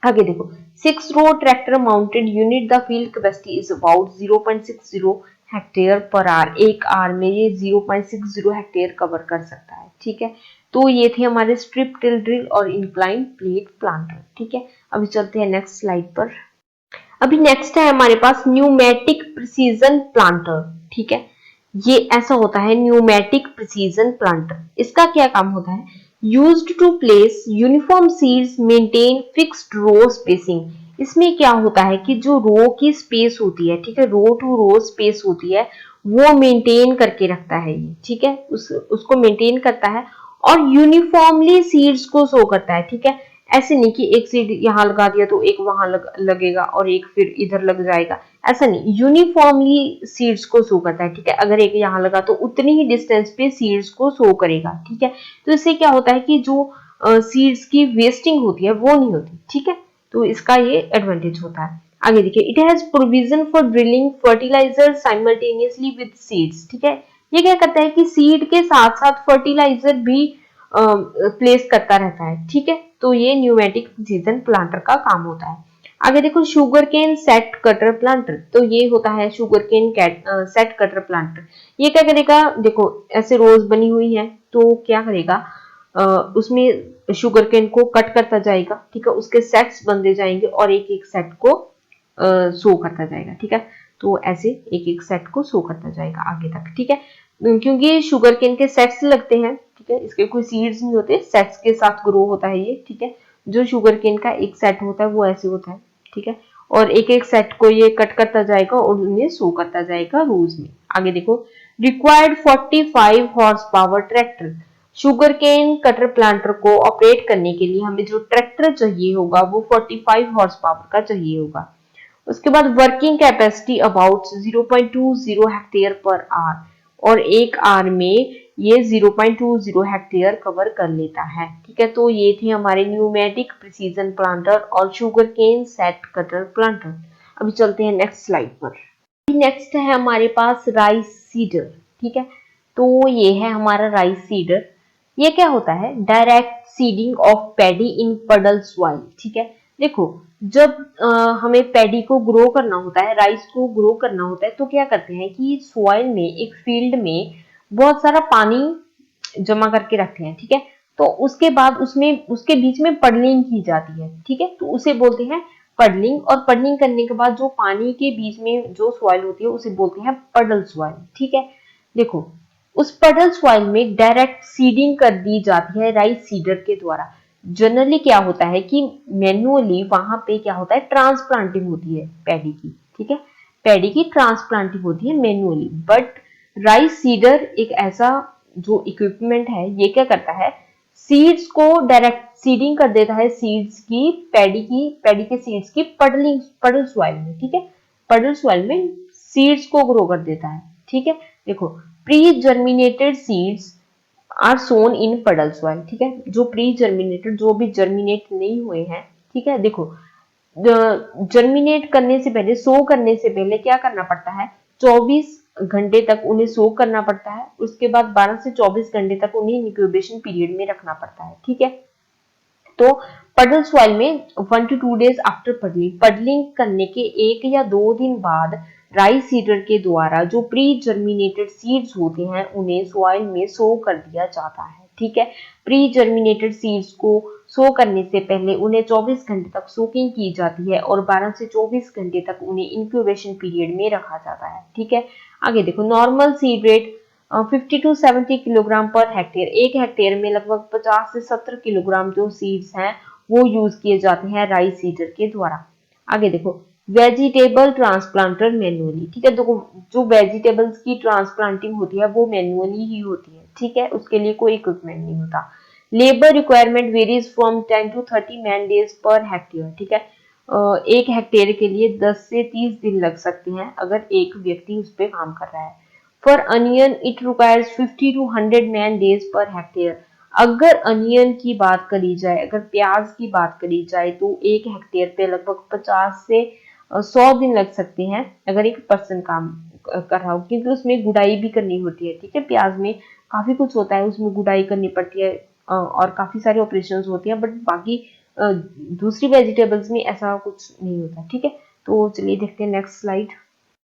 आगे देखो, 6 row tractor mounted unit the field capacity is about 0.60 hectare per hour. एक आवर में ये 0.60 हेक्टेयर कवर कर सकता है, ठीक है। तो ये थे हमारे स्ट्रिप टिल ड्रिल और इंक्लाइन प्लेट प्लांटर, ठीक है। अभी चलते हैं नेक्स्ट स्लाइड पर। अभी नेक्स्ट है हमारे पास न्यूमेटिक प्रिसीजन प्लांटर, ठीक है। ये ऐसा होता है न्यूमेटिक प्रिसीजन प्लांटर। इसका क्या काम होता है? Used to place uniform seeds, maintain fixed row spacing. इसमें क्या होता है कि जो रो की स्पेस होती है, ठीक है, रो टू रो स्पेस होती है, वो मेंटेन करके रखता है ये, ठीक है, उसको मेंटेन करता है और यूनिफॉर्मली सीड्स को शो करता है, ठीक है। ऐसे नहीं कि एक सीड यहाँ लगा दिया तो एक वहां लगेगा और एक फिर इधर लग जाएगा, ऐसा नहीं, यूनिफॉर्मली सीड्स को शो करता है, ठीक है। अगर एक यहाँ लगा तो उतनी ही डिस्टेंस पे सीड्स को शो करेगा, ठीक है। तो इससे क्या होता है कि जो सीड्स की वेस्टिंग होती है वो नहीं होती, ठीक है। तो इसका ये एडवांटेज होता है। आगे देखिए, it has provision for drilling fertiliser simultaneously with seeds, ठीक है। ये क्या करता है कि सीड के साथ साथ फर्टिलाइजर भी प्लेस करता रहता है, ठीक है। तो ये न्यूमेटिक प्रिसीजन प्लांटर का काम होता है। आगे देखो, sugarcane set cutter planter. तो ये होता है sugarcane set cutter planter. ये क्या करेगा, देखो ऐसे रोज बनी हुई है तो क्या करेगा, उसमें शुगर केन को कट करता जाएगा, ठीक है, उसके सेट्स बनते जाएंगे और एक एक सेट को शो करता जाएगा, ठीक है। तो ऐसे एक एक सेट को शो करता जाएगा आगे तक, ठीक है। क्योंकि शुगर केन के सेट्स लगते हैं, ठीक है, इसके कोई सीड्स नहीं होते, सेट्स के साथ ग्रो होता है ये, ठीक है। जो शुगर केन का एक सेट होता है वो ऐसे होता है, ठीक है, और एक एक सेट को ये कट करता जाएगा और उन्हें शो करता जाएगा रोज में। आगे देखो, required 45 horsepower tractor. Sugarcane cutter planter को ऑपरेट करने के लिए हमें जो ट्रैक्टर चाहिए होगा वो 45 हॉर्स पावर का चाहिए होगा। उसके बाद working capacity about 0.20 hectare per our, और एक आवर में ये 0.20 हेक्टेयर कवर कर लेता है, ठीक है। तो ये थे हमारे न्यूमेटिक प्रिसीजन प्लांटर और sugarcane set cutter planter. अभी चलते हैं नेक्स्ट स्लाइड पर। नेक्स्ट है हमारे पास राइस सीडर, ठीक है। तो ये है हमारा राइस सीडर। ये क्या होता है? डायरेक्ट सीडिंग ऑफ पैडी इन पडल सॉइल, ठीक है। देखो, जब हमें पैडी को ग्रो करना होता है, राइस को ग्रो करना होता है, तो क्या करते हैं कि सॉइल में, एक फील्ड में बहुत सारा पानी जमा करके रखते हैं, ठीक है। तो उसके बाद उसमें उसके बीच में पडलिंग की जाती है, ठीक है, तो उसे बोलते हैं पडलिंग। और पडलिंग करने के बाद जो पानी के बीच में जो सॉइल होती है उसे बोलते हैं पडल सॉइल, ठीक है। देखो, उस पडल सॉइल में डायरेक्ट सीडिंग कर दी जाती है राइस सीडर के द्वारा। जनरली क्या होता है कि मैन्युअली वहां पे क्या होता है, ट्रांसप्लांटिंग होती है पैडी की, ठीक है, पैडी की ट्रांसप्लांटिंग होती है मैन्युअली। बट राइस सीडर एक ऐसा जो इक्विपमेंट है, ये क्या करता है, सीड्स को डायरेक्ट सीडिंग कर देता है, सीड्स की, पैडी के सीड्स की पडल सॉइल में, ठीक है, पडल सॉइल में सीड्स को ग्रो कर देता है, ठीक है। देखो, प्री जर्मिनेटेड सीड्स आर सोन इन पडल सॉइल, ठीक है। जो प्री जर्मिनेटेड, जो भी जर्मिनेट नहीं हुए हैं, ठीक है। देखो, जर्मिनेट करने से पहले, सो करने से पहले क्या करना पड़ता है, 24 घंटे तक उन्हें सो करना पड़ता है। उसके बाद 12 से 24 घंटे तक उन्हें इंक्यूबेशन पीरियड में रखना पड़ता है, ठीक है। तो पडल सॉइल में 1 to 2 डेज आफ्टर पडलिंग करने के 1 या 2 दिन बाद राइस सीडर के द्वारा जो प्री जर्मिनेटेड सीड्स होते हैं उन्हें सॉइल में सो कर दिया जाता है, ठीक है। प्री जर्मिनेटेड सीड्स को सो करने से पहले उन्हें 24 घंटे तक सोकिंग की जाती है और 12 से 24 घंटे तक उन्हें इंक्यूबेशन पीरियड में रखा जाता है, ठीक है। आगे देखो, normal seed rate 50 to 70 kilogram per hectare. एक हेक्टेयर में लगभग 50 से 70 किलोग्राम जो सीड्स हैं वो यूज किए जाते हैं राइस सीडर के द्वारा। आगे देखो, वेजिटेबल ट्रांसप्लांटर मैन्युअली, ठीक है। देखो, जो वेजिटेबल्स की ट्रांसप्लांटिंग होती है वो मैन्युअली ही होती है, ठीक है, उसके लिए कोई इक्विपमेंट नहीं होता। Labour requirement varies from 10 to 30 man days per hectare, ठीक है। एक हेक्टेयर के लिए 10 से 30 दिन लग सकते हैं अगर एक व्यक्ति उस पर काम कर रहा है। For onion it requires 50 to 100 man days per hectare. अगर अनियन की बात करी जाए, अगर प्याज की बात करी जाए, तो एक हेक्टेयर पे लगभग 50 से 100 दिन लग सकते हैं अगर एक पर्सन काम कर रहा हो, क्योंकि उसमें गुड़ाई भी करनी होती है, ठीक है। प्याज में काफी कुछ होता है, उसमें गुड़ाई करनी पड़ती है, और काफी सारे ऑपरेशंस होते हैं, बट बाकी दूसरी वेजिटेबल्स में ऐसा कुछ नहीं होता। ठीक है, तो चलिए देखते हैं नेक्स्ट स्लाइड।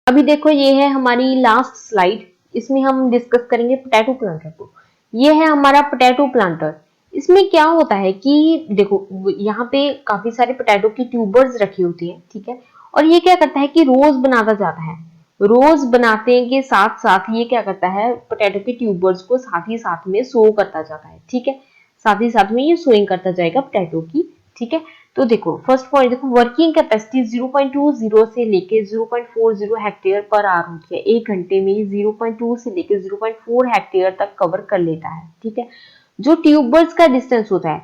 अभी देखो ये है हमारी लास्ट स्लाइड, इसमें हम डिस्कस करेंगे पोटैटो प्लांटर को। ये है हमारा पोटैटो प्लांटर। इसमें क्या होता है कि देखो यहाँ पे काफी सारे पोटैटो की ट्यूबर्स रखी होती है। ठीक है, और ये क्या करता है कि रोज बनाता जाता है। रोज बनाते के साथ साथ ये क्या करता है, पोटैटो के ट्यूबर्स को साथ ही साथ में सो करता जाता है। ठीक है, साथ ही साथ में ये सोइंग करता जाएगा पोटैटो की। ठीक है, तो देखो फर्स्ट पॉइंट देखो, वर्किंग कैपेसिटी 0.20 से लेके 0.40 हेक्टेयर पर आवर होती है। 1 घंटे में 0.2 से लेके 0.4 हेक्टेयर तक कवर कर लेता है। ठीक है, जो ट्यूबर्स का डिस्टेंस होता है,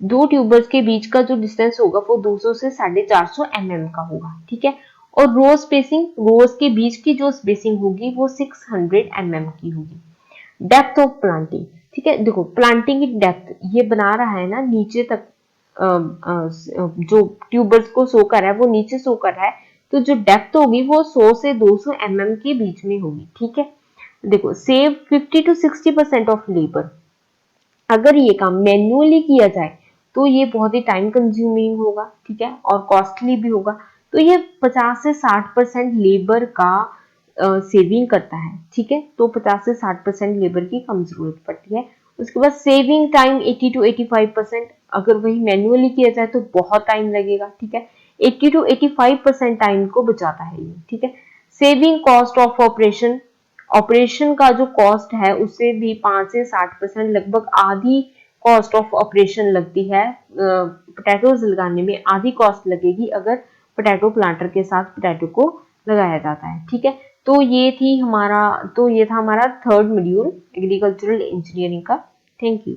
दो ट्यूबर्स के बीच का जो डिस्टेंस होगा वो 200 से 450 mm का होगा। ठीक है, और रो स्पेसिंग, रोज के बीच की जो स्पेसिंग होगी वो 600 mm की होगी। डेप्थ ऑफ प्लांटिंग, ठीक है, देखो प्लांटिंग की डेप्थ ये बना रहा है ना नीचे तक, जो ट्यूबर्स को सो कर रहा है वो नीचे सो कर रहा है, तो जो डेप्थ होगी वो 100 से 200 mm के बीच में होगी। ठीक है, देखो सेव 50 to 60% ऑफ लेबर। अगर ये काम मैन्युअली किया जाए तो ये बहुत ही टाइम कंज्यूमिंग होगा। ठीक है, और कॉस्टली भी होगा। तो ये 50 से 60% लेबर का सेविंग करता है। ठीक है, तो 50 से 60% लेबर की कम जरूरत पड़ती है। उसके बाद सेविंग टाइम 80 to 85%। अगर वही मैन्युअली किया जाए तो बहुत टाइम लगेगा। ठीक है, 80 to 85% टाइम को बचाता है ये। ठीक है, saving cost of operation, operation का जो कॉस्ट है उससे भी 5 से 60% लगभग आधी कॉस्ट ऑफ ऑपरेशन लगती है। पोटैटोज लगाने में आधी कॉस्ट लगेगी अगर पोटैटो प्लांटर के साथ पोटैटो को लगाया जाता है। ठीक है, तो ये था हमारा थर्ड मॉड्यूल एग्रीकल्चरल इंजीनियरिंग का। Thank you.